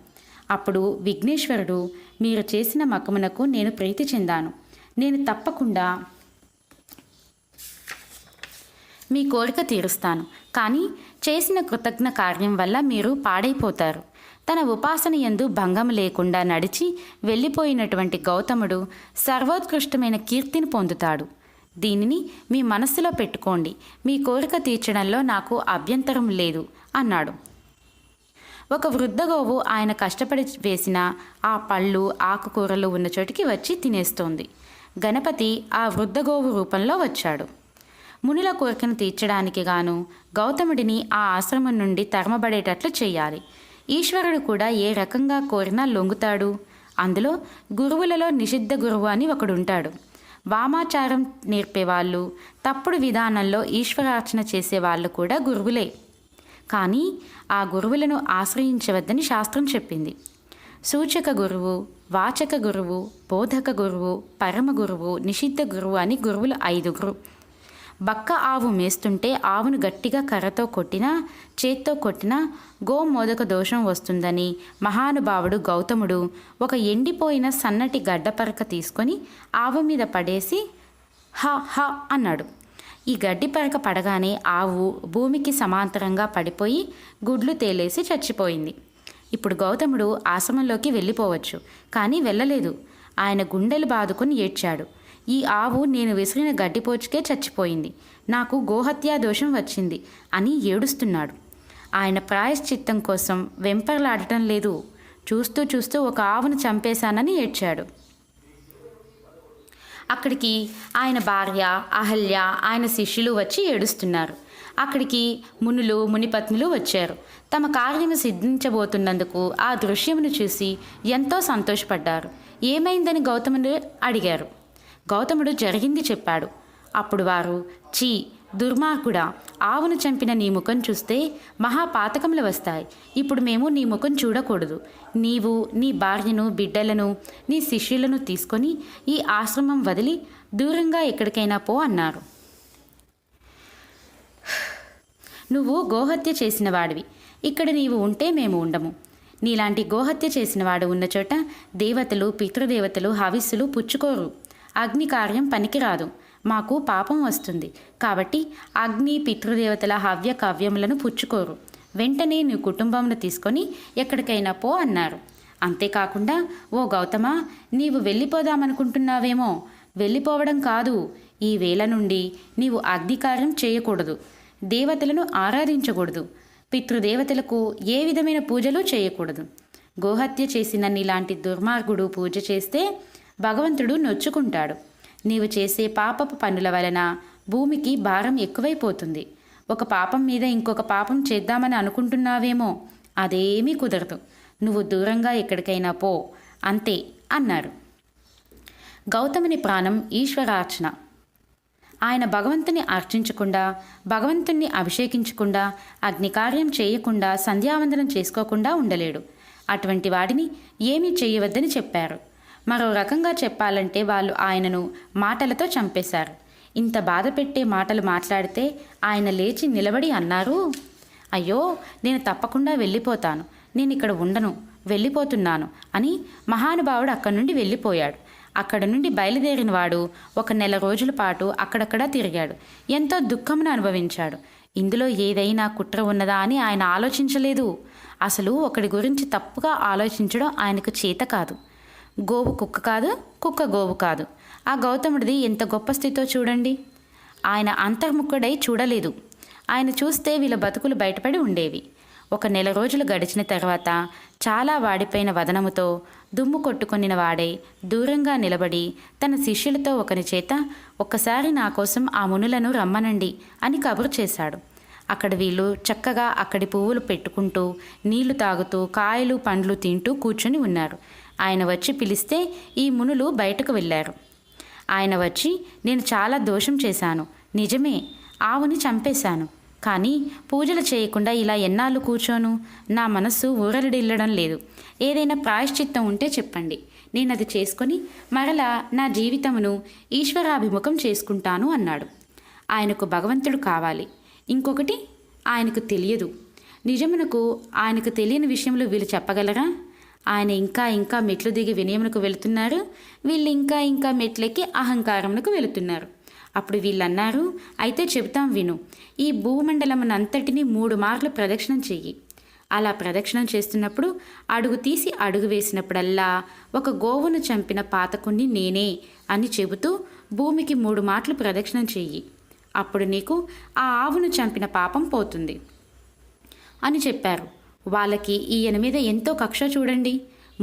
అప్పుడు విఘ్నేశ్వరుడు, మీరు చేసిన మకమునకు నేను ప్రీతి చెందాను. నేను తప్పకుండా మీ కోరిక తీరుస్తాను. కానీ చేసిన కృతజ్ఞ కార్యం వల్ల మీరు పాడైపోతారు. తన ఉపాసన యందు భంగం లేకుండా నడిచి వెళ్ళిపోయినటువంటి గౌతముడు సర్వోత్కృష్టమైన కీర్తిని పొందుతాడు. దీనిని మీ మనస్సులో పెట్టుకోండి. మీ కోరిక తీర్చడంలో నాకు అభ్యంతరం లేదు అన్నాడు. ఒక వృద్ధ గోవు ఆయన కష్టపడి వేసిన ఆ పళ్ళు ఆకుకూరలు ఉన్న చోటికి వచ్చి తినేస్తోంది. గణపతి ఆ వృద్ధ గోవు రూపంలో వచ్చాడు. మునుల కోరికను తీర్చడానికి గాను గౌతముడిని ఆ ఆశ్రమం నుండి తరమబడేటట్లు చేయాలి. ఈశ్వరుడు కూడా ఏ రకంగా కోరినా లొంగుతాడు. అందులో గురువులలో నిషిద్ధ గురువు అని ఒకడుంటాడు. వామాచారం నేర్పేవాళ్ళు, తప్పుడు విధానంలో ఈశ్వరార్చన చేసేవాళ్ళు కూడా గురువులే. కానీ ఆ గురువులను ఆశ్రయించవద్దని శాస్త్రం చెప్పింది. సూచక గురువు, వాచక గురువు, బోధక గురువు, పరమ గురువు, నిషిద్ధ గురువు అని గురువులు 5. బక్క ఆవు మేస్తుంటే ఆవును గట్టిగా కర్రతో కొట్టినా చేత్తో కొట్టినా గోమోదక దోషం వస్తుందని మహానుభావుడు గౌతముడు ఒక ఎండిపోయిన సన్నటి గడ్డపరక తీసుకొని ఆవు మీద పడేసి హ హ అన్నాడు. ఈ గడ్డి పరక పడగానే ఆవు భూమికి సమాంతరంగా పడిపోయి గుడ్లు తేలేసి చచ్చిపోయింది. ఇప్పుడు గౌతముడు ఆశ్రమంలోకి వెళ్ళిపోవచ్చు, కానీ వెళ్ళలేదు. ఆయన గుండెలు బాదుకొని ఏడ్చాడు. ఈ ఆవు నేను విసిరిన గడ్డిపోచుకే చచ్చిపోయింది, నాకు గోహత్యా దోషం వచ్చింది అని ఏడుస్తున్నాడు. ఆయన ప్రాయశ్చిత్తం కోసం వెంపర్లాడటం లేదు. చూస్తూ చూస్తూ ఒక ఆవును చంపేశానని ఏడ్చాడు. అక్కడికి ఆయన భార్య అహల్య, ఆయన శిష్యులు వచ్చి ఏడుస్తున్నారు. అక్కడికి మునులు మునిపత్నులు వచ్చారు. తమ కార్యము సిద్ధించబోతున్నందుకు ఆ దృశ్యమును చూసి ఎంతో సంతోషపడ్డారు. ఏమైందని గౌతముడు అడిగారు. గౌతముడు జరిగింది చెప్పాడు. అప్పుడు వారు, చీ దుర్మార్గుడా, ఆవును చంపిన నీ ముఖం చూస్తే మహాపాతకములు వస్తాయి. ఇప్పుడు మేము నీ ముఖం చూడకూడదు. నీవు నీ భార్యను, బిడ్డలను, నీ శిష్యులను తీసుకొని ఈ ఆశ్రమం వదిలి దూరంగా ఎక్కడికైనా పో అన్నారు. నువ్వు గోహత్య చేసిన వాడివి. ఇక్కడ నీవు ఉంటే మేము ఉండము. నీలాంటి గోహత్య చేసినవాడు ఉన్న చోట దేవతలు, పితృదేవతలు హవిస్సులు పుచ్చుకోరు. అగ్ని కార్యం పనికిరాదు, మాకు పాపం వస్తుంది. కాబట్టి అగ్ని, పితృదేవతల హవ్య కవ్యములను పుచ్చుకోరు. వెంటనే నీ కుటుంబంను తీసుకొని ఎక్కడికైనా పో అన్నారు. అంతేకాకుండా, ఓ గౌతమ, నీవు వెళ్ళిపోదామనుకుంటున్నావేమో. వెళ్ళిపోవడం కాదు, ఈ వేళ నుండి నీవు అగ్ని కార్యం చేయకూడదు, దేవతలను ఆరాధించకూడదు, పితృదేవతలకు ఏ విధమైన పూజలు చేయకూడదు. గోహత్య చేసిన నీలాంటి దుర్మార్గుడు పూజ చేస్తే భగవంతుడు నొచ్చుకుంటాడు. నీవు చేసే పాపపు పనుల వలన భూమికి భారం ఎక్కువైపోతుంది. ఒక పాపం మీద ఇంకొక పాపం చేద్దామని అనుకుంటున్నావేమో, అదేమీ కుదరదు. నువ్వు దూరంగా ఎక్కడికైనా పో, అంతే అన్నారు. గౌతముని ప్రాణం ఈశ్వరార్చన. ఆయన భగవంతుని అర్చించకుండా, భగవంతుణ్ణి అభిషేకించకుండా, అగ్నికార్యం చేయకుండా, సంధ్యావందనం చేసుకోకుండా ఉండలేడు. అటువంటి వాడిని ఏమీ చేయవద్దని చెప్పారు. మరో రకంగా చెప్పాలంటే వాళ్ళు ఆయనను మాటలతో చంపేశారు. ఇంత బాధ పెట్టే మాటలు మాట్లాడితే ఆయన లేచి నిలబడి అన్నారు, అయ్యో నేను తప్పకుండా వెళ్ళిపోతాను, నేను ఇక్కడ ఉండను, వెళ్ళిపోతున్నాను అని మహానుభావుడు అక్కడి నుండి వెళ్ళిపోయాడు. అక్కడ నుండి బయలుదేరిన వాడు 1 నెల రోజుల పాటు అక్కడక్కడా తిరిగాడు. ఎంతో దుఃఖమును అనుభవించాడు. ఇందులో ఏదైనా కుట్ర ఉన్నదా అని ఆయన ఆలోచించలేదు. అసలు ఒకడి గురించి తప్పుగా ఆలోచించడం ఆయనకు చేత కాదు. గోవు కుక్క కాదు, కుక్క గోవు కాదు. ఆ గౌతముడిది ఎంత గొప్ప స్థితో చూడండి. ఆయన అంతర్ముఖుడై చూడలేదు. ఆయన చూస్తే వీళ్ళ బతుకులు బయటపడి ఉండేవి. 1 నెల రోజులు గడిచిన తర్వాత చాలా వాడిపోయిన వదనముతో దుమ్ము కొట్టుకొనిన వాడై దూరంగా నిలబడి తన శిష్యులతో ఒకరి చేత, ఒక్కసారి నా కోసం ఆ మునులను రమ్మనండి అని కబురు చేశాడు. అక్కడ వీళ్ళు చక్కగా అక్కడి పువ్వులు పెట్టుకుంటూ నీళ్లు తాగుతూ కాయలు పండ్లు తింటూ కూర్చుని ఉన్నారు. ఆయన వచ్చి పిలిస్తే ఈ మునులు బయటకు వెళ్ళారు. ఆయన వచ్చి, నేను చాలా దోషం చేశాను, నిజమే, ఆవుని చంపేశాను, కానీ పూజలు చేయకుండా ఇలా ఎన్నాళ్ళు కూర్చోను? నా మనస్సు ఊరలడిల్లడం లేదు. ఏదైనా ప్రాయశ్చిత్తం ఉంటే చెప్పండి, నేను అది చేసుకొని మరలా నా జీవితమును ఈశ్వరాభిముఖం చేసుకుంటాను అన్నాడు. ఆయనకు భగవంతుడు కావాలి. ఇంకొకటి ఆయనకు తెలియదు. నిజమునకు ఆయనకు తెలియని విషయంలో వీళ్ళు చెప్పగలరా? ఆయన ఇంకా ఇంకా మెట్లు దిగి వినయమునకు వెళుతున్నారు, వీళ్ళు ఇంకా ఇంకా మెట్లెక్కి అహంకారమునకు వెళుతున్నారు. అప్పుడు వీళ్ళన్నారు, అయితే చెబుతాం విను, ఈ భూమండలమునంతటినీ 3 మార్లు ప్రదక్షిణం చెయ్యి. అలా ప్రదక్షిణం చేస్తున్నప్పుడు అడుగు తీసి అడుగు వేసినప్పుడల్లా ఒక గోవును చంపిన పాతకుణ్ణి నేనే అని చెబుతూ భూమికి 3 మాటలు ప్రదక్షిణం చెయ్యి. అప్పుడు నీకు ఆ ఆవును చంపిన పాపం పోతుంది అని చెప్పారు. వాళ్ళకి ఈయన మీద ఎంతో కక్ష చూడండి.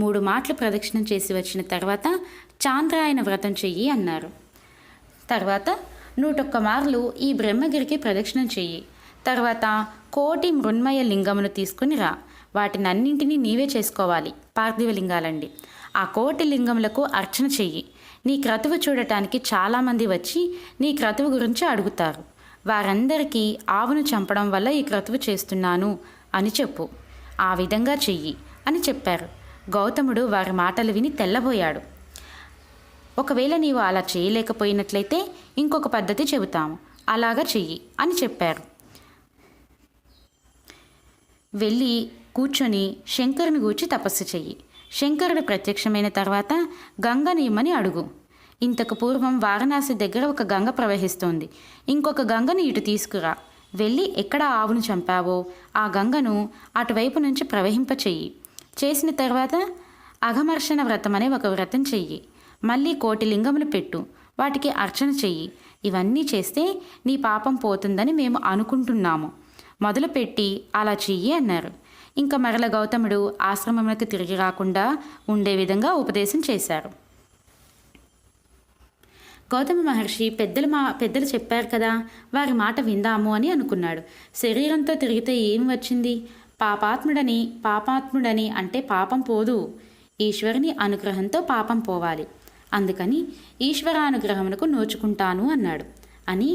3 మాటలు ప్రదక్షిణం చేసి వచ్చిన తర్వాత చాంద్రాయన వ్రతం చెయ్యి అన్నారు. తర్వాత 101 మార్లు ఈ బ్రహ్మగిరికి ప్రదక్షిణం చెయ్యి. తర్వాత 1,000,000 మృన్మయ లింగమును తీసుకుని రా. వాటినన్నింటినీ నీవే చేసుకోవాలి, పార్థివలింగాలండి. ఆ 1,000,000 లింగములకు అర్చన చెయ్యి. నీ క్రతువు చూడటానికి చాలామంది వచ్చి నీ క్రతువు గురించి అడుగుతారు. వారందరికీ ఆవును చంపడం వల్ల ఈ క్రతువు చేస్తున్నాను అని చెప్పు. ఆ విధంగా చెయ్యి అని చెప్పారు. గౌతముడు వారి మాటలు విని తెల్లబోయాడు. ఒకవేళ నీవు అలా చేయలేకపోయినట్లయితే ఇంకొక పద్ధతి చెబుతాము, అలాగా చెయ్యి అని చెప్పారు. వెళ్ళి కూర్చొని శంకరుని గూర్చి తపస్సు చెయ్యి. శంకరుడు ప్రత్యక్షమైన తర్వాత గంగని ఇమ్మని అడుగు. ఇంతకు పూర్వం వారణాసి దగ్గర ఒక గంగ ప్రవహిస్తోంది, ఇంకొక గంగను ఇటు తీసుకురా. వెళ్ళి ఎక్కడ ఆవును చంపావో ఆ గంగను అటువైపు నుంచి ప్రవహింపచెయ్యి. చేసిన తర్వాత అఘమర్షణ వ్రతం అనే ఒక వ్రతం చెయ్యి. మళ్ళీ 1,000,000 లింగములు పెట్టు, వాటికి అర్చన చెయ్యి. ఇవన్నీ చేస్తే నీ పాపం పోతుందని మేము అనుకుంటున్నాము, మొదలుపెట్టి అలా చెయ్యి అన్నారు. ఇంకా మరల గౌతముడు ఆశ్రమంలోకి తిరిగి రాకుండా ఉండే విధంగా ఉపదేశం చేశారు. గౌతమ మహర్షి పెద్దలు చెప్పారు కదా, వారి మాట విందాము అని అనుకున్నాడు. శరీరంతో తిరిగితే ఏం వచ్చింది? పాపాత్ముడని అంటే పాపం పోదు. ఈశ్వరుని అనుగ్రహంతో పాపం పోవాలి. అందుకని ఈశ్వరానుగ్రహమునకు నోచుకుంటాను అన్నాడు. అని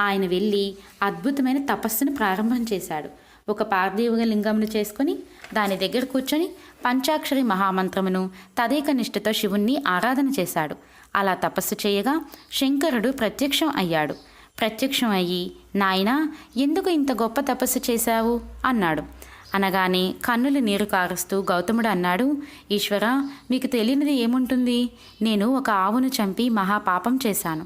ఆయన వెళ్ళి అద్భుతమైన తపస్సును ప్రారంభం చేశాడు. ఒక పార్థివ లింగమును చేసుకొని దాని దగ్గర కూర్చొని పంచాక్షరి మహామంత్రమును తదేక నిష్ఠతో శివుణ్ణి ఆరాధన చేశాడు. అలా తపస్సు చేయగా శంకరుడు ప్రత్యక్షం అయ్యాడు. ప్రత్యక్షం అయ్యి, నాయనా, ఎందుకు ఇంత గొప్ప తపస్సు చేశావు అన్నాడు. అనగానే కన్నులు నీరు కారుస్తూ గౌతముడు అన్నాడు, ఈశ్వర, మీకు తెలియనిది ఏముంటుంది? నేను ఒక ఆవును చంపి మహాపాపం చేశాను.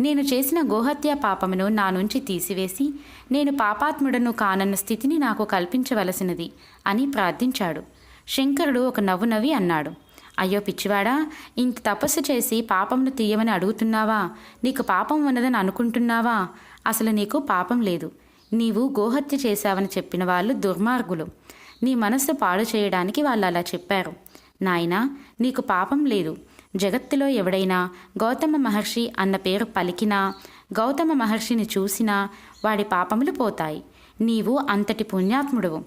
నేను చేసిన గోహత్య పాపమును నా నుంచి తీసివేసి నేను పాపాత్ముడను కానన్న స్థితిని నాకు కల్పించవలసినది అని ప్రార్థించాడు. శంకరుడు ఒక నవ్వు నవ్వి అన్నాడు, అయ్యో పిచ్చివాడా, ఇంత తపస్సు చేసి పాపమును తీయమని అడుగుతున్నావా? నీకు పాపం ఉన్నదని అనుకుంటున్నావా? అసలు నీకు పాపం లేదు. నీవు గోహత్య చేశావని చెప్పిన వాళ్ళు దుర్మార్గులు. నీ మనస్సు పాడు చేయడానికి వాళ్ళు అలా చెప్పారు. నాయనా, నీకు పాపం లేదు. జగత్తులో ఎవడైనా గౌతమ మహర్షి అన్న పేరు పలికినా, గౌతమ మహర్షిని చూసినా వాడి పాపములు పోతాయి. నీవు అంతటి పుణ్యాత్ముడవు.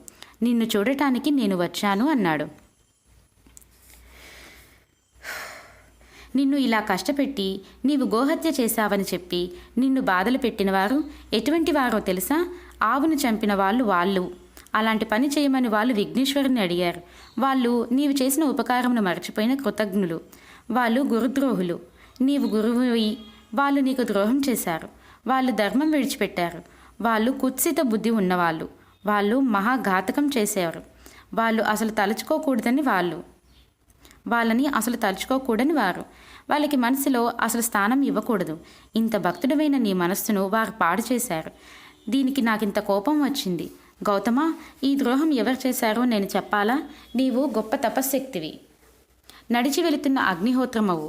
నిన్ను చూడటానికి నేను వచ్చాను అన్నాడు. నిన్ను ఇలా కష్టపెట్టి నీవు గోహత్య చేశావని చెప్పి నిన్ను బాధలు పెట్టినవారు ఎటువంటి వారో తెలుసా? ఆవును చంపిన వాళ్ళు. అలాంటి పని చేయమని వాళ్ళు విఘ్నేశ్వరుని అడిగారు. వాళ్ళు నీవు చేసిన ఉపకారమును మర్చిపోయిన కృతజ్ఞులు. వాళ్ళు గురుద్రోహులు. నీవు గురువువి, వాళ్ళు నీకు ద్రోహం చేశారు. వాళ్ళు ధర్మం విడిచిపెట్టారు. వాళ్ళు కుత్సిత బుద్ధి ఉన్నవాళ్ళు. వాళ్ళు మహాఘాతకం చేసేవారు. వాళ్ళు అసలు తలుచుకోకూడదని వాళ్ళని అసలు తలుచుకోకూడని వారు. వాళ్ళకి మనసులో అసలు స్థానం ఇవ్వకూడదు. ఇంత భక్తుడమైన నీ మనస్సును వారు పాడు చేశారు. దీనికి నాకింత కోపం వచ్చింది. గౌతమ, ఈ ద్రోహం ఎవరు చేశారో నేను చెప్పాలా? నీవు గొప్ప తపశ్శక్తివి, నడిచి వెళుతున్న అగ్నిహోత్రమవు.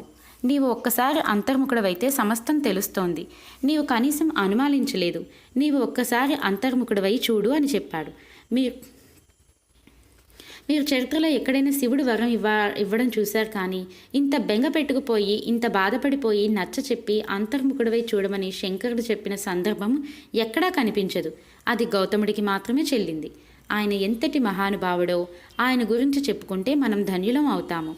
నీవు ఒక్కసారి అంతర్ముఖుడవైతే సమస్తం తెలుస్తోంది. నీవు కనీసం అనుమానించలేదు. నీవు ఒక్కసారి అంతర్ముఖుడవై చూడు అని చెప్పాడు. మీరు చరిత్రలో ఎక్కడైనా శివుడు వరం ఇవ్వడం చూశారు, కానీ ఇంత బెంగ పెట్టుకుపోయి, ఇంత బాధపడిపోయి నచ్చ చెప్పి అంతర్ముఖుడవై చూడమని శంకరుడు చెప్పిన సందర్భం ఎక్కడా కనిపించదు. అది గౌతముడికి మాత్రమే చెల్లింది. ఆయన ఎంతటి మహానుభావుడో ఆయన గురించి చెప్పుకుంటే మనం ధన్యులం అవుతాము.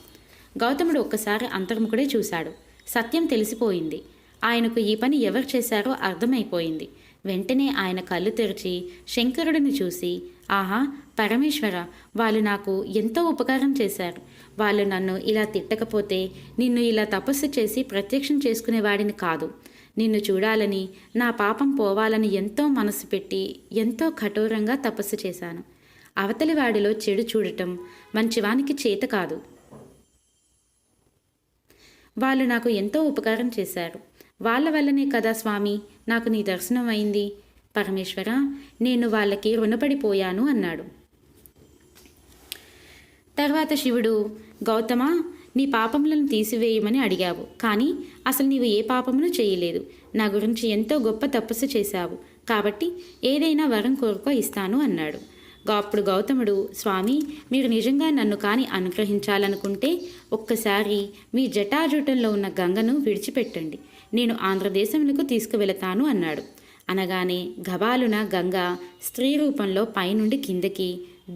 గౌతముడు ఒక్కసారి అంతర్ముఖుడే చూశాడు. సత్యం తెలిసిపోయింది. ఆయనకు ఈ పని ఎవరు చేశారో అర్థమైపోయింది. వెంటనే ఆయన కళ్ళు తెరిచి శంకరుడిని చూసి, ఆహా పరమేశ్వర, వాళ్ళు నాకు ఎంతో ఉపకారం చేశారు. వాళ్ళు నన్ను ఇలా తిట్టకపోతే నిన్ను ఇలా తపస్సు చేసి ప్రత్యక్షం చేసుకునేవాడిని కాదు. నిన్ను చూడాలని, నా పాపం పోవాలని ఎంతో మనసు పెట్టి ఎంతో కఠోరంగా తపస్సు చేశాను. అవతలి వాడిలో చెడు చూడటం మంచివానికి చేత కాదు. వాళ్ళు నాకు ఎంతో ఉపకారం చేశారు. వాళ్ళ వల్లనే కదా స్వామి నాకు నీ దర్శనం అయింది. పరమేశ్వర, నేను వాళ్ళకి రుణపడిపోయాను అన్నాడు. తర్వాత శివుడు, గౌతమ, నీ పాపములను తీసివేయమని అడిగావు, కానీ అసలు నీవు ఏ పాపమును చేయలేదు. నా గురించి ఎంతో గొప్ప తపస్సు చేశావు, కాబట్టి ఏదైనా వరం కోరుకో ఇస్తాను అన్నాడు. అప్పుడు గౌతముడు, స్వామి, మీరు నిజంగా నన్ను కాని అనుగ్రహించాలనుకుంటే ఒక్కసారి మీ జటాజూటంలో ఉన్న గంగను విడిచిపెట్టండి. నేను ఆంధ్రదేశములకు తీసుకువెళతాను అన్నాడు. అనగానే గబాలున గంగ స్త్రీ రూపంలో పైనుండి కిందకి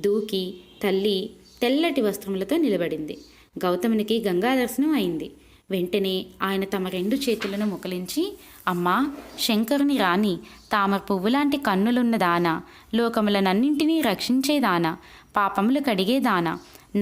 దూకి తల్లి తెల్లటి వస్త్రములతో నిలబడింది. గౌతమునికి గంగా దర్శనం అయింది. వెంటనే ఆయన తమ 2 చేతులను ముకలించి, అమ్మా, శంకరుని రాణి, తామర పువ్వులాంటి కన్నులున్న దాన, లోకములనన్నింటినీ రక్షించేదాన, పాపములు కడిగేదాన,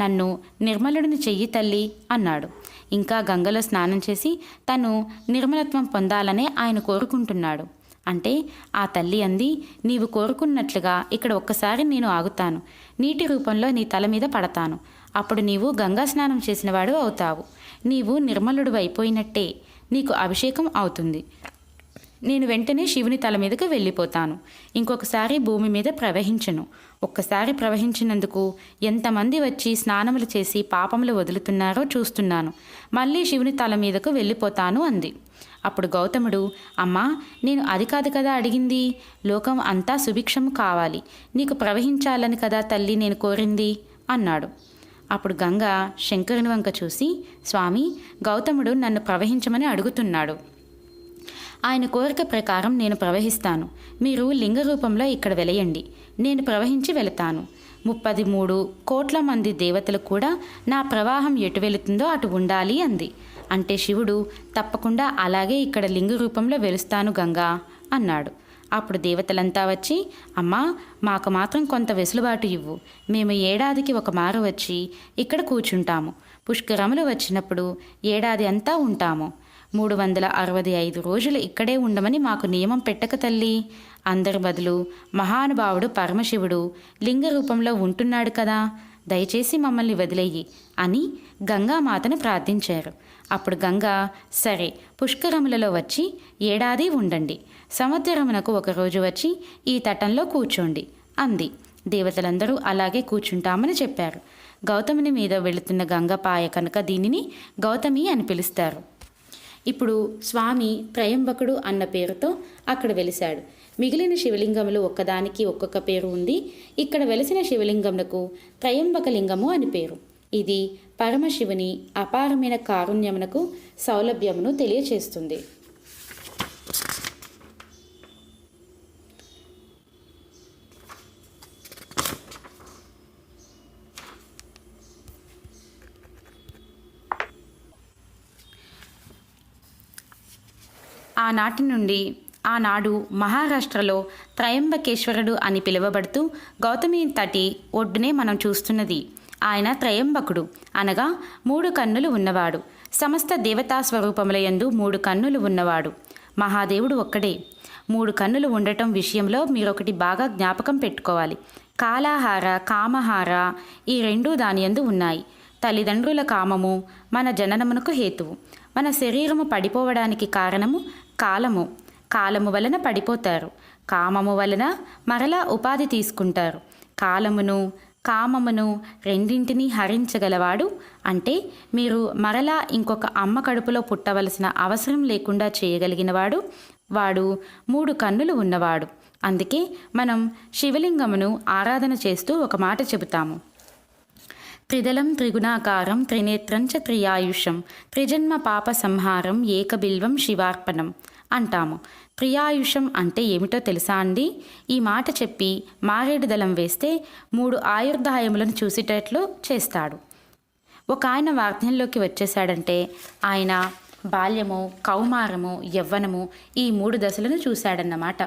నన్ను నిర్మలుడిని చెయ్యి తల్లి అన్నాడు. ఇంకా గంగలో స్నానం చేసి తను నిర్మలత్వం పొందాలనే ఆయన కోరుకుంటున్నాడు. అంటే ఆ తల్లి అంది, నీవు కోరుకున్నట్లుగా ఇక్కడ ఒక్కసారి నేను ఆగుతాను. నీటి రూపంలో నీ తల మీద పడతాను. అప్పుడు నీవు గంగా స్నానం చేసినవాడు అవుతావు. నీవు నిర్మలుడు అయిపోయినట్టే. నీకు అభిషేకం అవుతుంది. నేను వెంటనే శివుని తల మీదకు వెళ్ళిపోతాను. ఇంకొకసారి భూమి మీద ప్రవహించను. ఒక్కసారి ప్రవహించినందుకు ఎంతమంది వచ్చి స్నానములు చేసి పాపములు వదులుతున్నారో చూస్తున్నాను. మళ్ళీ శివుని తల మీదకు వెళ్ళిపోతాను అంది. అప్పుడు గౌతముడు, అమ్మా, నేను అది కాదు కదా అడిగింది. లోకం అంతా సుభిక్షం కావాలి. నీకు ప్రవహించాలని కదా తల్లి నేను కోరింది అన్నాడు. అప్పుడు గంగ శంకరుని వంక చూసి, స్వామి, గౌతముడు నన్ను ప్రవహించమని అడుగుతున్నాడు. ఆయన కోరిక ప్రకారం నేను ప్రవహిస్తాను. మీరు లింగ రూపంలో ఇక్కడ వెలయండి. నేను ప్రవహించి వెళతాను. 33 కోట్ల మంది దేవతలు కూడా నా ప్రవాహం ఎటు వెళుతుందో అటు ఉండాలి అంది. అంటే శివుడు, తప్పకుండా అలాగే ఇక్కడ లింగ రూపంలో వెలుస్తాను గంగా అన్నాడు. అప్పుడు దేవతలంతా వచ్చి, అమ్మా, మాకు మాత్రం కొంత వెసులుబాటు ఇవ్వు. మేము ఏడాదికి ఒక మారు వచ్చి ఇక్కడ కూర్చుంటాము. పుష్కరములు వచ్చినప్పుడు ఏడాది అంతా ఉంటాము. 365 రోజులు ఇక్కడే ఉండమని మాకు నియమం పెట్టక తల్లి. అందరి బదులు మహానుభావుడు పరమశివుడు లింగ రూపంలో ఉంటున్నాడు కదా, దయచేసి మమ్మల్ని వదిలేయి అని గంగామాతను ప్రార్థించారు. అప్పుడు గంగా, సరే, పుష్కరములలో వచ్చి ఏడాది ఉండండి. సముద్రమునకు ఒకరోజు వచ్చి ఈ తటంలో కూర్చోండి అంది. దేవతలందరూ అలాగే కూర్చుంటామని చెప్పారు. గౌతముని మీద వెళుతున్న గంగపాయ కనుక దీనిని గౌతమి అని పిలుస్తారు. ఇప్పుడు స్వామి త్రయంబకుడు అన్న పేరుతో అక్కడ వెలిశాడు. మిగిలిన శివలింగములు ఒక్కదానికి ఒక్కొక్క పేరు ఉంది. ఇక్కడ వెలిసిన శివలింగమునకు త్రయంబకలింగము అని పేరు. ఇది పరమశివుని అపారమైన కారుణ్యమునకు సౌలభ్యమును తెలియచేస్తుంది. ఆనాడు మహారాష్ట్రలో త్రయంబకేశ్వరుడు అని పిలువబడుతూ గౌతమి తటి ఒడ్డునే మనం చూస్తున్నది. ఆయన త్రయంబకుడు అనగా 3 కన్నులు ఉన్నవాడు. సమస్త దేవతా స్వరూపములయందు 3 కన్నులు ఉన్నవాడు మహాదేవుడు ఒక్కడే. 3 కన్నులు ఉండటం విషయంలో మీరొకటి బాగా జ్ఞాపకం పెట్టుకోవాలి. కాలాహార, కామహార ఈ 2 దానియందు ఉన్నాయి. తల్లిదండ్రుల కామము మన జననమునకు హేతువు. మన శరీరము పడిపోవడానికి కారణము కాలము. కాలము వలన పడిపోతారు. కామము వలన మరలా ఉపాధి తీసుకుంటారు. కాలమును కామమును రెండింటినీ హరించగలవాడు, అంటే మీరు మరలా ఇంకొక అమ్మ కడుపులో పుట్టవలసిన అవసరం లేకుండా చేయగలిగినవాడు, వాడు 3 కన్నులు ఉన్నవాడు. అందుకే మనం శివలింగమును ఆరాధన చేస్తూ ఒక మాట చెబుతాము. త్రిదలం త్రిగుణాకారం త్రినేత్రం చ త్రియాయుషం త్రిజన్మ పాప సంహారం ఏకబిల్వం శివార్పణం అంటాము. త్రియాయుషం అంటే ఏమిటో తెలుసా అండి? ఈ మాట చెప్పి మారేడు దళం వేస్తే 3 ఆయుర్దాయములను చూసేటట్లు చేస్తాడు. ఒక ఆయన వార్ధన్యంలోకి వచ్చేసాడంటే ఆయన బాల్యము, కౌమారము, యవ్వనము ఈ 3 దశలను చూశాడన్నమాట.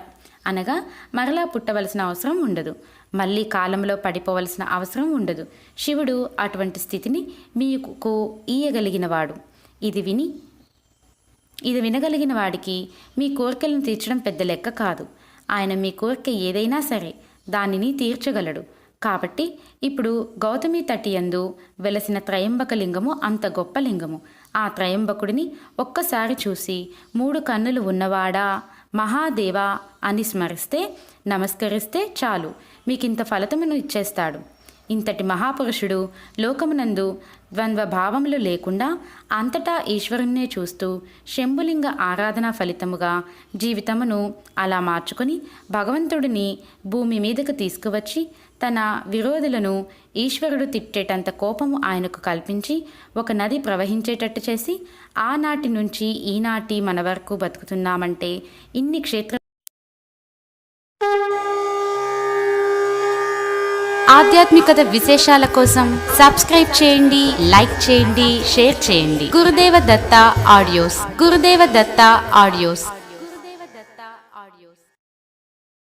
అనగా మరలా పుట్టవలసిన అవసరం ఉండదు, మళ్ళీ కాలంలో పడిపోవలసిన అవసరం ఉండదు. శివుడు అటువంటి స్థితిని మీకు ఇయ్యగలిగినవాడు. ఇది వినగలిగిన వాడికి మీ కోరికలను తీర్చడం పెద్ద లెక్క కాదు. ఆయన మీ కోరిక ఏదైనా సరే దానిని తీర్చగలడు. కాబట్టి ఇప్పుడు గౌతమి తటి యందు వెలసిన త్రయంబక లింగము అంత గొప్ప లింగము. ఆ త్రయంబకుడిని ఒక్కసారి చూసి 3 కన్నులు ఉన్నవాడా మహాదేవా అని స్మరిస్తే, నమస్కరిస్తే చాలు, మీకింత ఫలితమును ఇచ్చేస్తాడు. ఇంతటి మహాపురుషుడు లోకమునందు ద్వంద్వ భావములు లేకుండా అంతటా ఈశ్వరుణ్ణే చూస్తూ శంభులింగ ఆరాధన ఫలితముగా జీవితమును అలా మార్చుకొని భగవంతుడిని భూమి మీదకు తీసుకువచ్చి తన విరోధులను ఈశ్వరుడు తిట్టేటంత కోపము ఆయనకు కల్పించి ఒక నది ప్రవహించేటట్టు చేసి ఆనాటి నుంచి ఈనాటి మన వరకు బతుకుతున్నామంటే ఇన్ని క్షేత్ర ఆధ్యాత్మికత విశేషాల కోసం సబ్స్క్రైబ్ చేయండి, లైక్ చేయండి, షేర్ చేయండి. గురుదేవ దత్త ఆడియోస్.